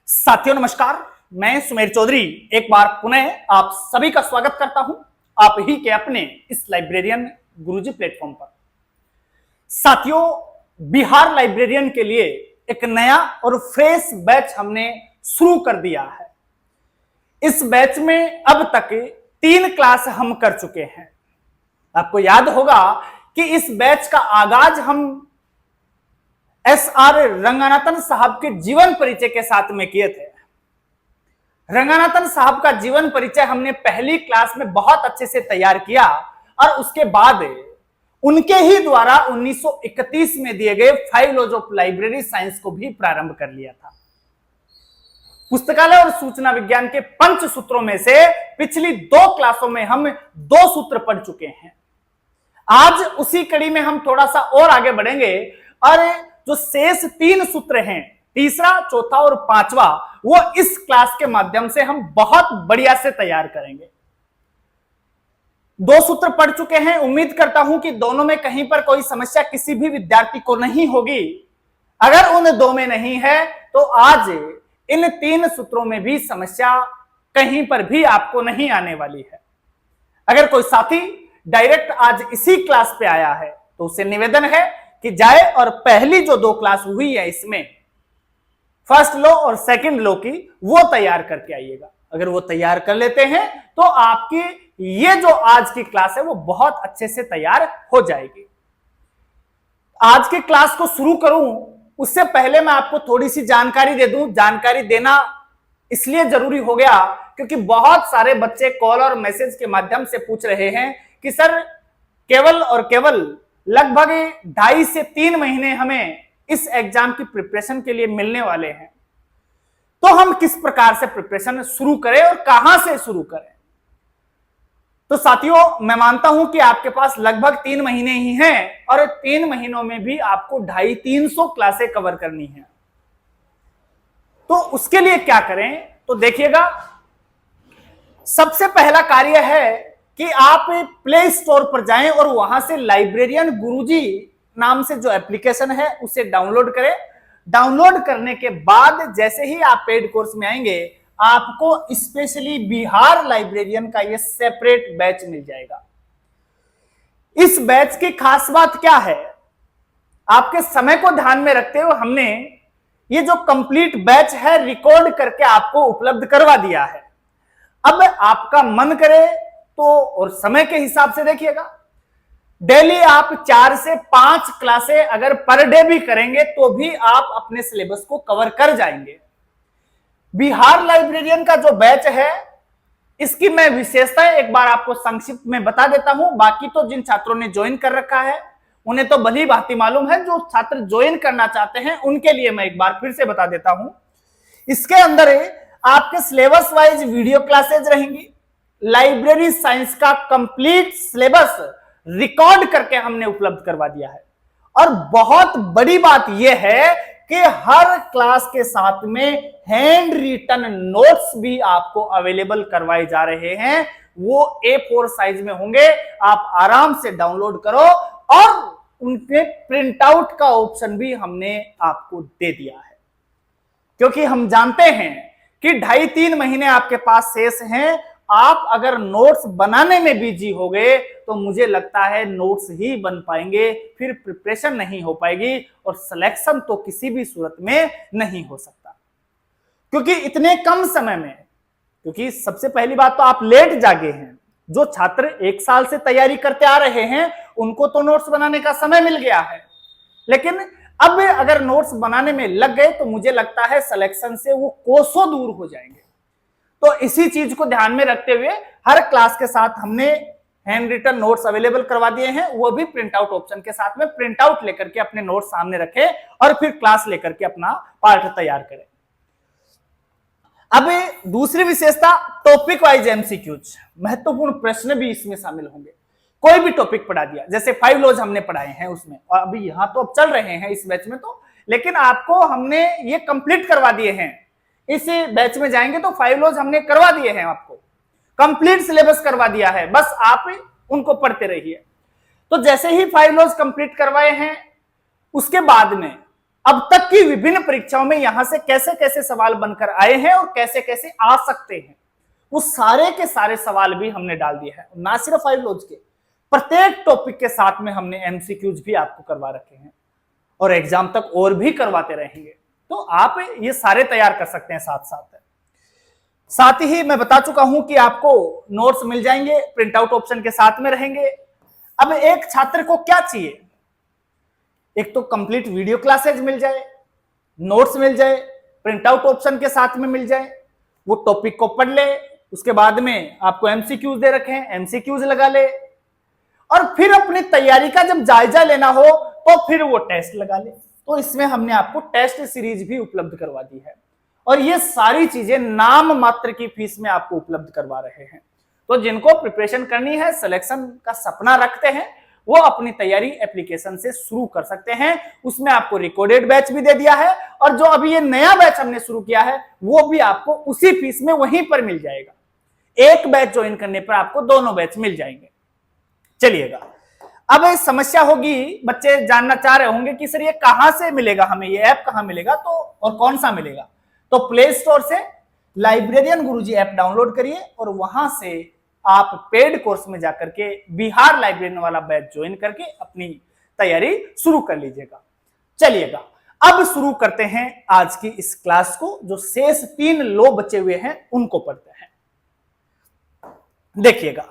साथियों नमस्कार, मैं सुमेर चौधरी एक बार पुनः आप सभी का स्वागत करता हूं आप ही के अपने इस लाइब्रेरियन गुरुजी प्लेटफॉर्म पर। साथियों, बिहार लाइब्रेरियन के लिए एक नया और फ्रेश बैच हमने शुरू कर दिया है। इस बैच में अब तक 3 क्लास हम कर चुके हैं। आपको याद होगा कि इस बैच का आगाज हम SR रंगानाथन साहब के जीवन परिचय के साथ में किए थे। रंगानाथन साहब का जीवन परिचय हमने पहली क्लास में बहुत अच्छे से तैयार किया और उसके बाद उनके ही द्वारा 1931 में दिए गए 5 लॉज ऑफ लाइब्रेरी साइंस को भी प्रारंभ कर लिया था। पुस्तकालय और सूचना विज्ञान के 5 सूत्रों में से पिछली 2 क्लासों में हम 2 सूत्र पढ़ चुके हैं। आज उसी कड़ी में हम थोड़ा सा और आगे बढ़ेंगे और जो शेष 3 सूत्र हैं, तीसरा, चौथा और 5वां, वो इस क्लास के माध्यम से हम बहुत बढ़िया से तैयार करेंगे। 2 सूत्र पढ़ चुके हैं। उम्मीद करता हूं कि दोनों में कहीं पर कोई समस्या किसी भी विद्यार्थी को नहीं होगी। अगर उन 2 में नहीं है तो आज इन 3 सूत्रों में भी समस्या कहीं पर भी आपको नहीं आने वाली है। अगर कोई साथी डायरेक्ट आज इसी क्लास पे आया है तो उससे निवेदन है कि जाए और पहली जो 2 क्लास हुई है इसमें फर्स्ट लॉ और सेकंड लॉ की वो तैयार करके आइएगा। अगर वो तैयार कर लेते हैं तो आपकी ये जो आज की क्लास है वो बहुत अच्छे से तैयार हो जाएगी। आज की क्लास को शुरू करूं उससे पहले मैं आपको थोड़ी सी जानकारी दे दूं। जानकारी देना इसलिए जरूरी हो गया क्योंकि बहुत सारे बच्चे कॉल और मैसेज के माध्यम से पूछ रहे हैं कि सर केवल और केवल लगभग 2.5 से 3 महीने हमें इस एग्जाम की प्रिपरेशन के लिए मिलने वाले हैं, तो हम किस प्रकार से प्रिपरेशन शुरू करें और कहां से शुरू करें। तो साथियों, मैं मानता हूं कि आपके पास लगभग 3 महीने ही हैं और 3 महीनों में भी आपको 250-300 क्लासें कवर करनी है। तो उसके लिए क्या करें, तो देखिएगा, सबसे पहला कार्य है कि आप प्ले स्टोर पर जाएं और वहां से लाइब्रेरियन गुरुजी नाम से जो एप्लीकेशन है उसे डाउनलोड करें। डाउनलोड करने के बाद जैसे ही आप पेड कोर्स में आएंगे आपको स्पेशली बिहार लाइब्रेरियन का ये सेपरेट बैच मिल जाएगा। इस बैच की खास बात क्या है, आपके समय को ध्यान में रखते हुए हमने ये जो कंप्लीट बैच है रिकॉर्ड करके आपको उपलब्ध करवा दिया है। अब आपका मन करे तो और समय के हिसाब से देखिएगा, डेली आप 4 से 5 क्लासें अगर पर डे भी करेंगे तो भी आप अपने सिलेबस को कवर कर जाएंगे। बिहार लाइब्रेरियन का जो बैच है इसकी मैं विशेषताएं एक बार आपको संक्षिप्त में बता देता हूं। बाकी तो जिन छात्रों ने ज्वाइन कर रखा है उन्हें तो भली भांति मालूम है, जो छात्र ज्वाइन करना चाहते हैं उनके लिए मैं एक बार फिर से बता देता हूं। इसके अंदर आपके सिलेबस वाइज वीडियो क्लासेज रहेंगी। लाइब्रेरी साइंस का कंप्लीट सिलेबस रिकॉर्ड करके हमने उपलब्ध करवा दिया है। और बहुत बड़ी बात यह है कि हर क्लास के साथ में हैंड रिटन नोट्स भी आपको अवेलेबल करवाए जा रहे हैं। वो A4 साइज में होंगे, आप आराम से डाउनलोड करो और उनके प्रिंट आउट का ऑप्शन भी हमने आपको दे दिया है, क्योंकि हम जानते हैं कि 2.5-3 महीने आपके पास शेष हैं। आप अगर नोट्स बनाने में बिजी हो गए तो मुझे लगता है नोट्स ही बन पाएंगे, फिर प्रिपरेशन नहीं हो पाएगी और सिलेक्शन तो किसी भी सूरत में नहीं हो सकता। क्योंकि इतने कम समय में, क्योंकि सबसे पहली बात तो आप लेट जागे हैं। जो छात्र 1 साल से तैयारी करते आ रहे हैं उनको तो नोट्स बनाने का समय मिल गया है, लेकिन अब अगर नोट्स बनाने में लग गए तो मुझे लगता है सिलेक्शन से वो कोसों दूर हो जाएंगे। तो इसी चीज को ध्यान में रखते हुए हर क्लास के साथ हमने हैंड रिटन नोट्स अवेलेबल करवा दिए हैं, वो भी प्रिंट आउट ऑप्शन के साथ में। प्रिंट आउट लेकर के अपने नोट्स सामने रखें और फिर क्लास लेकर के अपना पाठ तैयार करें। अब दूसरी विशेषता, टॉपिक वाइज एमसीक्यूज, महत्वपूर्ण प्रश्न भी इसमें शामिल होंगे। कोई भी टॉपिक पढ़ा दिया, जैसे 5 लॉज हमने पढ़ाए हैं उसमें, और अभी यहां तो अब चल रहे हैं इस बैच में तो, लेकिन आपको हमने ये कंप्लीट करवा दिए हैं। इस बैच में जाएंगे तो 5 लॉज हमने करवा दिए हैं, आपको कंप्लीट सिलेबस करवा दिया है, बस आप उनको पढ़ते रहिए। तो जैसे ही 5 लॉज कंप्लीट करवाए हैं उसके बाद में अब तक की विभिन्न परीक्षाओं में यहां से कैसे कैसे सवाल बनकर आए हैं और कैसे कैसे आ सकते हैं, वो सारे के सारे सवाल भी हमने डाल दिए हैं। ना सिर्फ 5 लॉज के, प्रत्येक टॉपिक के साथ में हमने एमसीक्यूज भी आपको करवा रखे हैं और एग्जाम तक और भी करवाते रहेंगे। तो आप ये सारे तैयार कर सकते हैं साथ साथ। साथ ही मैं बता चुका हूं कि आपको नोट्स मिल जाएंगे, प्रिंट आउट ऑप्शन के साथ में रहेंगे। अब एक छात्र को क्या चाहिए, एक तो कंप्लीट वीडियो क्लासेज मिल जाए, नोट्स मिल जाए, प्रिंट आउट ऑप्शन के साथ में मिल जाए, वो टॉपिक को पढ़ ले, उसके बाद में आपको एमसीक्यूज दे रखे हैं, एमसीक्यूज लगा ले, और फिर अपनी तैयारी का जब जायजा लेना हो तो फिर वो टेस्ट लगा ले। तो इसमें हमने आपको टेस्ट सीरीज भी उपलब्ध करवा दी है और ये सारी चीजें नाम मात्र की फीस में आपको उपलब्ध करवा रहे हैं। तो जिनको प्रिपरेशन करनी है, सिलेक्शन का सपना रखते हैं, वो अपनी तैयारी एप्लीकेशन से शुरू कर सकते हैं। उसमें आपको रिकॉर्डेड बैच भी दे दिया है और जो अभी ये नया बैच हमने शुरू किया है वो भी आपको उसी फीस में वहीं पर मिल जाएगा। एक बैच ज्वाइन करने पर आपको दोनों बैच मिल जाएंगे। चलिएगा, अब एक समस्या होगी, बच्चे जानना चाह रहे होंगे कि सर ये कहां से मिलेगा, हमें ये ऐप कहां मिलेगा, तो और कौन सा मिलेगा। तो प्ले स्टोर से लाइब्रेरियन गुरुजी ऐप डाउनलोड करिए और वहां से आप पेड कोर्स में जाकर के बिहार लाइब्रेरियन वाला बैच ज्वाइन करके अपनी तैयारी शुरू कर लीजिएगा। चलिएगा, अब शुरू करते हैं आज की इस क्लास को। जो शेष 3 लो बचे हुए हैं उनको पढ़ते हैं। देखिएगा,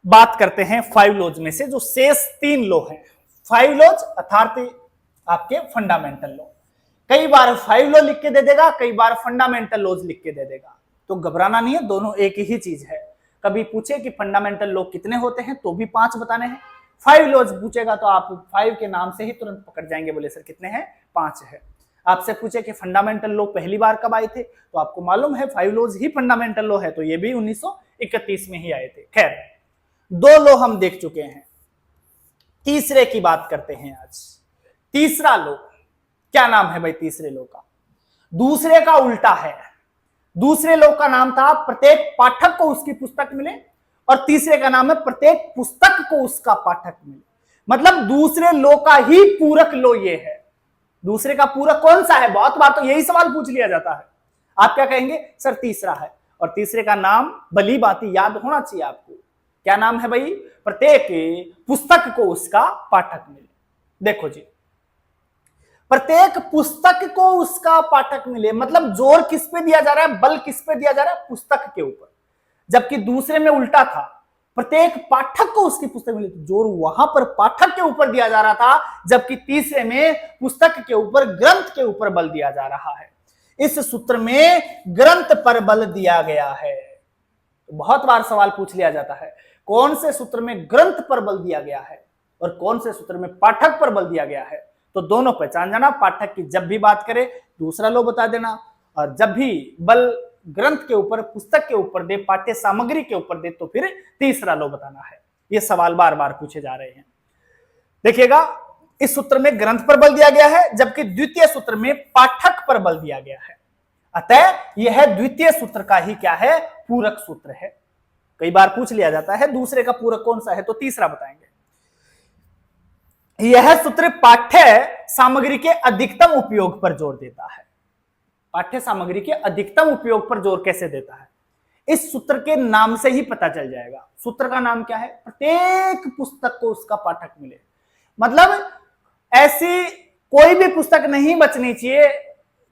बात करते हैं 5 लॉज में से जो शेष 3 लो हैं। 5 लॉज अर्थात आपके फंडामेंटल लॉ। कई बार 5 लॉ लिख के दे देगा, कई बार फंडामेंटल लॉज लिख के दे देगा, तो घबराना नहीं है, दोनों एक ही चीज है। कभी पूछे कि फंडामेंटल लॉ कितने होते हैं तो भी 5 बताने हैं। 5 लॉज पूछेगा तो आप 5 के नाम से ही तुरंत पकड़ जाएंगे, बोले सर कितने हैं, 5 है। आपसे पूछे कि फंडामेंटल लॉ पहली बार कब आए थे, तो आपको मालूम है 5 लॉज ही फंडामेंटल लॉ है, तो ये भी 1931 में ही आए थे। खैर, 2 लॉ हम देख चुके हैं, तीसरे की बात करते हैं आज। तीसरा लॉ, क्या नाम है भाई तीसरे लॉ का? दूसरे का उल्टा है। दूसरे लॉ का नाम था प्रत्येक पाठक को उसकी पुस्तक मिले, और तीसरे का नाम है प्रत्येक पुस्तक को उसका पाठक मिले। मतलब दूसरे लॉ का ही पूरक लॉ ये है। दूसरे का पूरक कौन सा है? बहुत बार तो यही सवाल पूछ लिया जाता है। आप क्या कहेंगे? सर तीसरा है, और तीसरे का नाम भली बाती याद होना चाहिए आपको। क्या नाम है भाई? प्रत्येक पुस्तक को उसका पाठक मिले। देखो जी, प्रत्येक पुस्तक को उसका पाठक मिले, मतलब जोर किस पे दिया जा रहा है, बल किस पे दिया जा रहा है? पुस्तक के ऊपर। जबकि दूसरे में उल्टा था, प्रत्येक पाठक को उसकी पुस्तक मिली, तो जोर वहां पर पाठक के ऊपर दिया जा रहा था, जबकि तीसरे में पुस्तक के ऊपर, ग्रंथ के ऊपर बल दिया जा रहा है। इस सूत्र में ग्रंथ पर बल दिया गया है। बहुत बार सवाल पूछ लिया जाता है, कौन से सूत्र में ग्रंथ पर बल दिया गया है और कौन से सूत्र में पाठक पर बल दिया गया है। तो दोनों पहचान जाना। पाठक की जब भी बात करे दूसरा लो बता देना, और जब भी बल ग्रंथ के ऊपर, पुस्तक के ऊपर दे, पाठ्य सामग्री के ऊपर दे, तो फिर तीसरा लो बताना है। ये सवाल बार बार पूछे जा रहे हैं। देखिएगा, इस सूत्र में ग्रंथ पर बल दिया गया है, जबकि द्वितीय सूत्र में पाठक पर बल दिया गया है। अतः यह द्वितीय सूत्र का ही क्या है? पूरक सूत्र है। कई बार पूछ लिया जाता है दूसरे का पूरक कौन सा है, तो तीसरा बताएंगे। यह सूत्र पाठ्य सामग्री के अधिकतम उपयोग पर जोर देता है। पाठ्य सामग्री के अधिकतम उपयोग पर जोर कैसे देता है? इस सूत्र के नाम से ही पता चल जाएगा। सूत्र का नाम क्या है? प्रत्येक पुस्तक को उसका पाठक मिले। मतलब ऐसी कोई भी पुस्तक नहीं बचनी चाहिए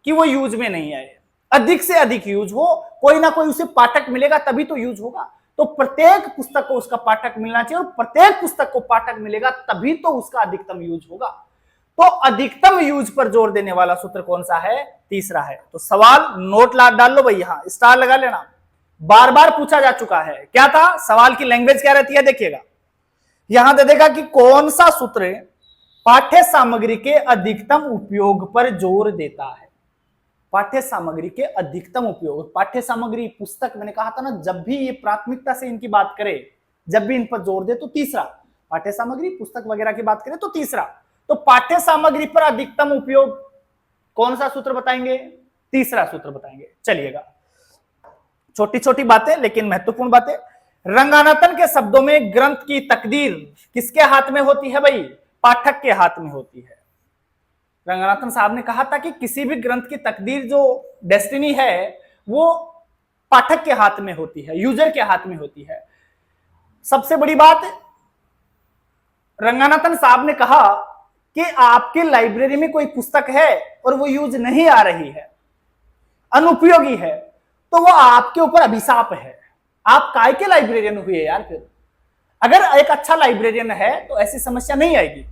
कि वो यूज में नहीं आए, अधिक से अधिक यूज हो, कोई ना कोई उसे पाठक मिलेगा तभी तो यूज होगा। तो प्रत्येक पुस्तक को उसका पाठक मिलना चाहिए, और प्रत्येक पुस्तक को पाठक मिलेगा तभी तो उसका अधिकतम यूज होगा। तो अधिकतम यूज पर जोर देने वाला सूत्र कौन सा है? तीसरा है। तो सवाल नोट डाल लो भाई, यहां स्टार लगा लेना। बार बार पूछा जा चुका है। क्या था सवाल की लैंग्वेज, क्या रहती है? देखिएगा, यहां दे देगा कि कौन सा सूत्र पाठ्य सामग्री के अधिकतम उपयोग पर जोर देता है। पाठ्य सामग्री के अधिकतम उपयोग, पाठ्य सामग्री पुस्तक, मैंने कहा था ना, जब भी ये प्राथमिकता से इनकी बात करे, जब भी इन पर जोर दे तो तीसरा, पाठ्य सामग्री पुस्तक वगैरह की बात करें तो तीसरा। तो पाठ्य सामग्री पर अधिकतम उपयोग कौन सा सूत्र बताएंगे? तीसरा सूत्र बताएंगे। चलिएगा, छोटी छोटी बातें लेकिन महत्वपूर्ण बातें। रंगानाथन के शब्दों में ग्रंथ की तकदीर किसके हाथ में होती है भाई? पाठक के हाथ में होती है। रंगनाथन साहब ने कहा था कि किसी भी ग्रंथ की तकदीर, जो डेस्टिनी है, वो पाठक के हाथ में होती है, यूजर के हाथ में होती है। सबसे बड़ी बात, रंगनाथन साहब ने कहा कि आपकी लाइब्रेरी में कोई पुस्तक है और वो यूज नहीं आ रही है, अनुपयोगी है, तो वो आपके ऊपर अभिशाप है। आप काय के लाइब्रेरियन हुए यार? फिर अगर एक अच्छा लाइब्रेरियन है तो ऐसी समस्या नहीं आएगी।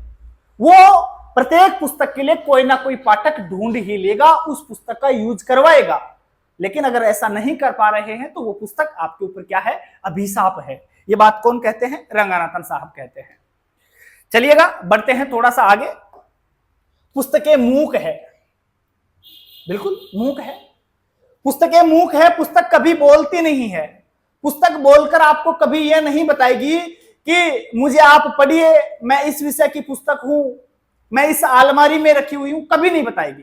वो प्रत्येक पुस्तक के लिए कोई ना कोई पाठक ढूंढ ही लेगा, उस पुस्तक का यूज करवाएगा। लेकिन अगर ऐसा नहीं कर पा रहे हैं तो वो पुस्तक आपके ऊपर क्या है? अभिशाप है। ये बात कौन कहते हैं? रंगनाथन साहब कहते हैं। चलिएगा बढ़ते हैं थोड़ा सा आगे। पुस्तकें मूक है, बिल्कुल मूक है। पुस्तकें मूक है, पुस्तक कभी बोलती नहीं है। पुस्तक बोलकर आपको कभी यह नहीं बताएगी कि मुझे आप पढ़िए, मैं इस विषय की पुस्तक हूं, मैं इस अलमारी में रखी हुई हूं, कभी नहीं बताएगी।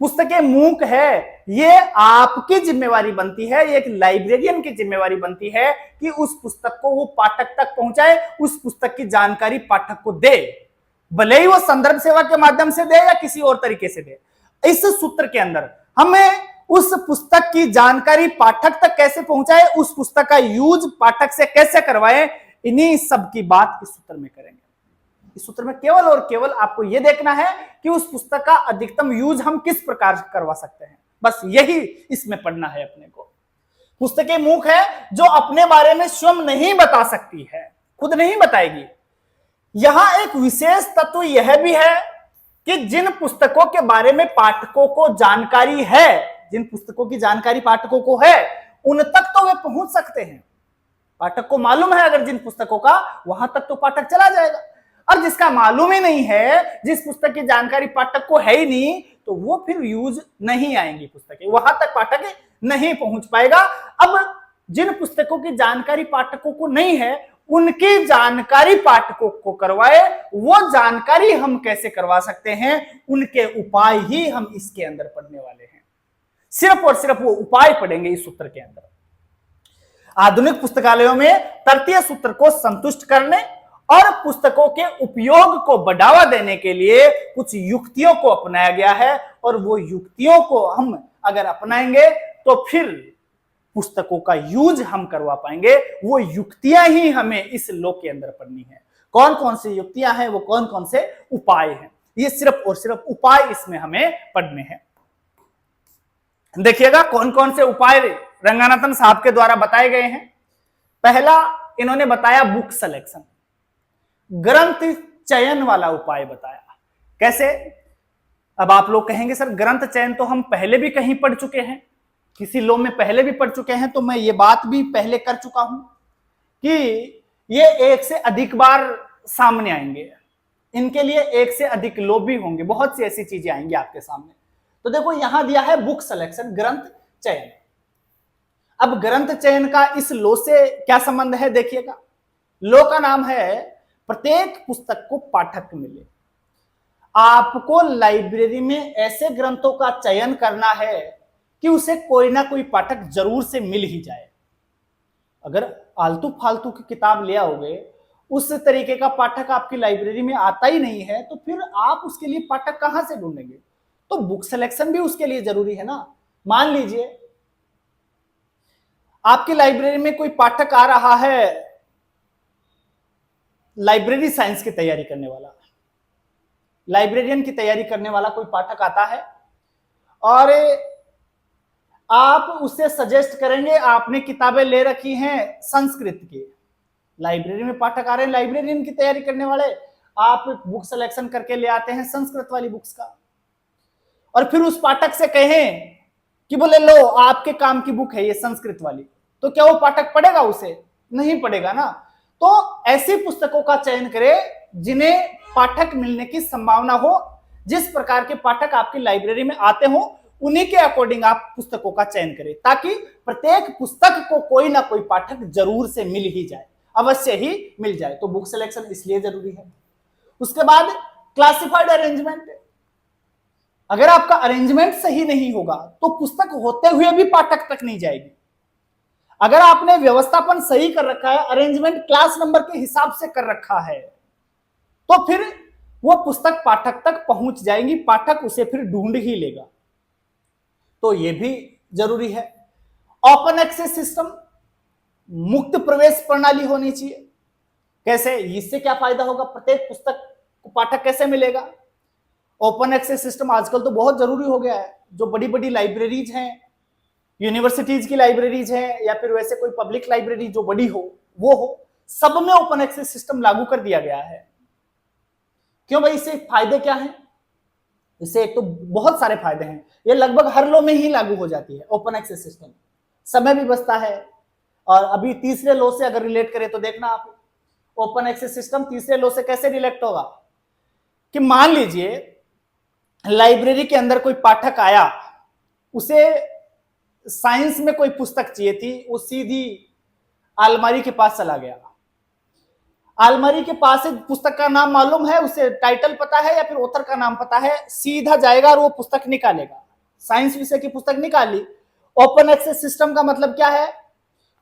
पुस्तकें मूक है, ये आपकी जिम्मेवारी बनती है, एक लाइब्रेरियन की जिम्मेवारी बनती है कि उस पुस्तक को वो पाठक तक पहुंचाए, उस पुस्तक की जानकारी पाठक को दे, भले ही वो संदर्भ सेवा के माध्यम से दे या किसी और तरीके से दे। इस सूत्र के अंदर हमें उस पुस्तक की जानकारी पाठक तक कैसे पहुंचाए, उस पुस्तक का यूज पाठक से कैसे करवाए, इन्हीं सब की बात इस सूत्र में करेंगे। इस सूत्र में केवल और केवल आपको यह देखना है कि उस पुस्तक का अधिकतम यूज हम किस प्रकार से करवा सकते हैं, बस यही इसमें पढ़ना है अपने को। पुस्तकें मूक है, जो अपने बारे में स्वयं नहीं बता सकती है, खुद नहीं बताएगी। यहां एक विशेष तत्व यह भी है कि जिन पुस्तकों के बारे में पाठकों को जानकारी है, जिन पुस्तकों की जानकारी पाठकों को है, उन तक तो वे पहुंच सकते हैं। पाठक को मालूम है अगर जिन पुस्तकों का, वहां तक तो पाठक चला जाएगा। और जिसका मालूम ही नहीं है, जिस पुस्तक की जानकारी पाठक को है ही नहीं, तो वो फिर यूज नहीं आएंगी पुस्तकें, वहां तक पाठक नहीं पहुंच पाएगा। अब जिन पुस्तकों की जानकारी पाठकों को नहीं है, उनकी जानकारी पाठकों को करवाए। वो जानकारी हम कैसे करवा सकते हैं, उनके उपाय ही हम इसके अंदर पढ़ने वाले हैं। सिर्फ और सिर्फ वो उपाय पढ़ेंगे इस सूत्र के अंदर। आधुनिक पुस्तकालयों में तृतीय सूत्र को संतुष्ट करने और पुस्तकों के उपयोग को बढ़ावा देने के लिए कुछ युक्तियों को अपनाया गया है, और वो युक्तियों को हम अगर अपनाएंगे तो फिर पुस्तकों का यूज हम करवा पाएंगे। वो युक्तियां ही हमें इस लो के अंदर पढ़नी है। कौन कौन सी युक्तियां हैं, वो कौन कौन से उपाय हैं, ये सिर्फ और सिर्फ उपाय इसमें हमें पढ़ने हैं। देखिएगा कौन कौन से उपाय रंगनाथन साहब के द्वारा बताए गए हैं। पहला इन्होंने बताया बुक सिलेक्शन, ग्रंथ चयन वाला उपाय बताया। कैसे? अब आप लोग कहेंगे सर ग्रंथ चयन तो हम पहले भी कहीं पढ़ चुके हैं, किसी लो में पहले भी पढ़ चुके हैं, तो मैं ये बात भी पहले कर चुका हूं कि ये एक से अधिक बार सामने आएंगे, इनके लिए एक से अधिक लो भी होंगे, बहुत सी ऐसी चीजें आएंगी आपके सामने। तो देखो यहां दिया है बुक सिलेक्शन, ग्रंथ चयन। अब ग्रंथ चयन का इस लो से क्या संबंध है, देखिएगा। लो का नाम है प्रत्येक पुस्तक को पाठक मिले। आपको लाइब्रेरी में ऐसे ग्रंथों का चयन करना है कि उसे कोई ना कोई पाठक जरूर से मिल ही जाए। अगर आलतू फालतू की किताब ले आओगे, उस तरीके का पाठक आपकी लाइब्रेरी में आता ही नहीं है, तो फिर आप उसके लिए पाठक कहां से ढूंढेंगे? तो बुक सिलेक्शन भी उसके लिए जरूरी है ना। मान लीजिए आपकी लाइब्रेरी में कोई पाठक आ रहा है, लाइब्रेरी साइंस की तैयारी करने वाला, लाइब्रेरियन की तैयारी करने वाला कोई पाठक आता है, और आप उससे सजेस्ट करेंगे, आपने किताबें ले रखी हैं संस्कृत की, लाइब्रेरी में पाठक आ रहे हैं लाइब्रेरियन की तैयारी करने वाले, आप बुक सिलेक्शन करके ले आते हैं संस्कृत वाली बुक्स का, और फिर उस पाठक से कहें कि बोले लो आपके काम की बुक है ये संस्कृत वाली, तो क्या वो पाठक पढ़ेगा? उसे नहीं पढ़ेगा ना। तो ऐसी पुस्तकों का चयन करें जिन्हें पाठक मिलने की संभावना हो। जिस प्रकार के पाठक आपकी लाइब्रेरी में आते हो, उन्हीं के अकॉर्डिंग आप पुस्तकों का चयन करें, ताकि प्रत्येक पुस्तक को कोई ना कोई पाठक जरूर से मिल ही जाए, अवश्य ही मिल जाए। तो बुक सिलेक्शन इसलिए जरूरी है। उसके बाद क्लासिफाइड अरेंजमेंट। अगर आपका अरेंजमेंट सही नहीं होगा तो पुस्तक होते हुए भी पाठक तक नहीं जाएगी। अगर आपने व्यवस्थापन सही कर रखा है, अरेंजमेंट क्लास नंबर के हिसाब से कर रखा है, तो फिर वो पुस्तक पाठक तक पहुंच जाएंगी, पाठक उसे फिर ढूंढ ही लेगा। तो ये भी जरूरी है। ओपन एक्सेस सिस्टम, मुक्त प्रवेश प्रणाली होनी चाहिए। कैसे, इससे क्या फायदा होगा, प्रत्येक पुस्तक को पाठक कैसे मिलेगा। ओपन एक्सेस सिस्टम आजकल तो बहुत जरूरी हो गया है। जो बड़ी बड़ी लाइब्रेरीज हैं, यूनिवर्सिटीज की लाइब्रेरीज हैं, या फिर वैसे कोई पब्लिक लाइब्रेरी जो बड़ी हो, वो हो, सब में ओपन एक्सेस सिस्टम लागू कर दिया गया है। क्यों भाई, इससे फायदे क्या हैं? इससे एक तो बहुत सारे फायदे हैं। ये लगभग हर लॉ में ही लागू हो जाती है ओपन एक्सेस सिस्टम, समय भी बचता है। और अभी तीसरे लॉ से अगर रिलेट करें तो देखना आप, ओपन एक्सेस सिस्टम तीसरे लॉ से कैसे रिलेट होगा कि मान लीजिए लाइब्रेरी के अंदर कोई पाठक आया, उसे साइंस में कोई पुस्तक चाहिए थी, वो सीधी अलमारी के पास चला गया। अलमारी के पास से पुस्तक का नाम मालूम है, उसे टाइटल पता है या फिर ऑथर का नाम पता है, सीधा जाएगा और वो पुस्तक निकालेगा। साइंस विषय की पुस्तक निकाली। ओपन एक्सेस सिस्टम का मतलब क्या है,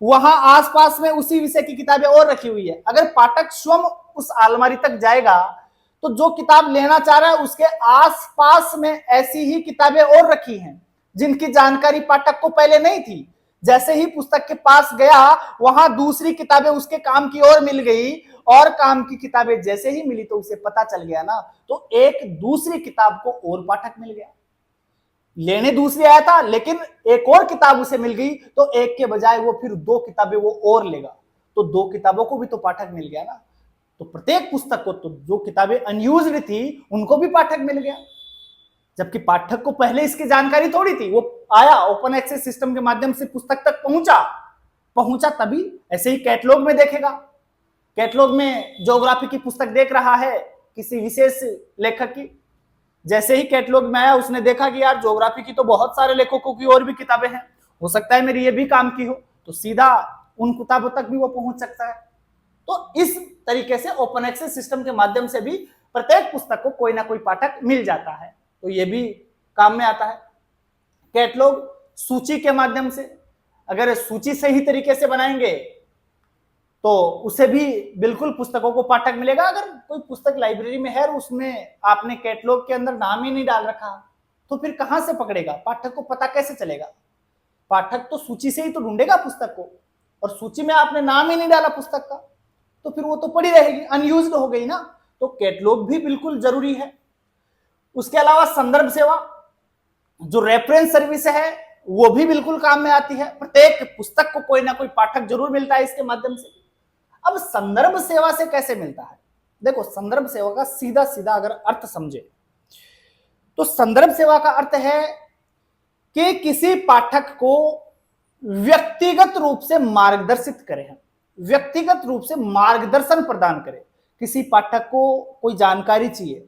वहां आसपास में उसी विषय की किताबें और रखी हुई है। अगर पाठक स्वयं उस अलमारी तक जाएगा तो जो किताब लेना चाह रहा है उसके आसपास में ऐसी ही किताबें और रखी हैं जिनकी जानकारी पाठक को पहले नहीं थी। जैसे ही पुस्तक के पास गया, वहां दूसरी किताबें उसके काम की और मिल गई, और काम की किताबें जैसे ही मिली तो उसे पता चल गया ना, तो एक दूसरी किताब को और पाठक मिल गया। लेने दूसरी आया था लेकिन एक और किताब उसे मिल गई, तो एक के बजाय वो फिर दो किताबें वो और लेगा, तो दो किताबों को भी तो पाठक मिल गया ना। तो प्रत्येक पुस्तक को, तो जो किताबें अनयूज्ड थी उनको भी पाठक मिल गया, जबकि पाठक को पहले इसकी जानकारी थोड़ी थी। वो आया, ओपन एक्सेस सिस्टम के माध्यम से पुस्तक तक पहुंचा तभी। ऐसे ही कैटलॉग में देखेगा, कैटलॉग में ज्योग्राफी की पुस्तक देख रहा है किसी विशेष लेखक की, जैसे ही कैटलॉग में आया उसने देखा कि यार ज्योग्राफी की तो बहुत सारे लेखकों की और भी किताबें हैं, हो सकता है मेरी ये भी काम की हो, तो सीधा उन किताबों तक भी वो पहुंच सकता है। तो इस तरीके से ओपन एक्सेस सिस्टम के माध्यम से भी प्रत्येक पुस्तक को कोई ना कोई पाठक मिल जाता है, तो ये भी काम में आता है। कैटलॉग सूची के माध्यम से, अगर सूची सही तरीके से बनाएंगे तो उसे भी बिल्कुल पुस्तकों को पाठक मिलेगा। अगर कोई पुस्तक लाइब्रेरी में है और उसमें आपने कैटलॉग के अंदर नाम ही नहीं डाल रखा, तो फिर कहां से पकड़ेगा, पाठक को पता कैसे चलेगा। पाठक तो सूची से ही तो ढूंढेगा पुस्तक को, और सूची में आपने नाम ही नहीं डाला पुस्तक का, तो फिर वो तो पड़ी रहेगी, अनयूज्ड हो गई ना। तो कैटलॉग भी बिल्कुल जरूरी है। उसके अलावा संदर्भ सेवा, जो रेफरेंस सर्विस है, वो भी बिल्कुल काम में आती है। प्रत्येक पुस्तक को कोई ना कोई पाठक जरूर मिलता है इसके माध्यम से। अब संदर्भ सेवा से कैसे मिलता है, देखो संदर्भ सेवा का सीधा सीधा अगर अर्थ समझे तो संदर्भ सेवा का अर्थ है कि किसी पाठक को व्यक्तिगत रूप से मार्गदर्शित करें, व्यक्तिगत रूप से मार्गदर्शन प्रदान करें। किसी पाठक को कोई जानकारी चाहिए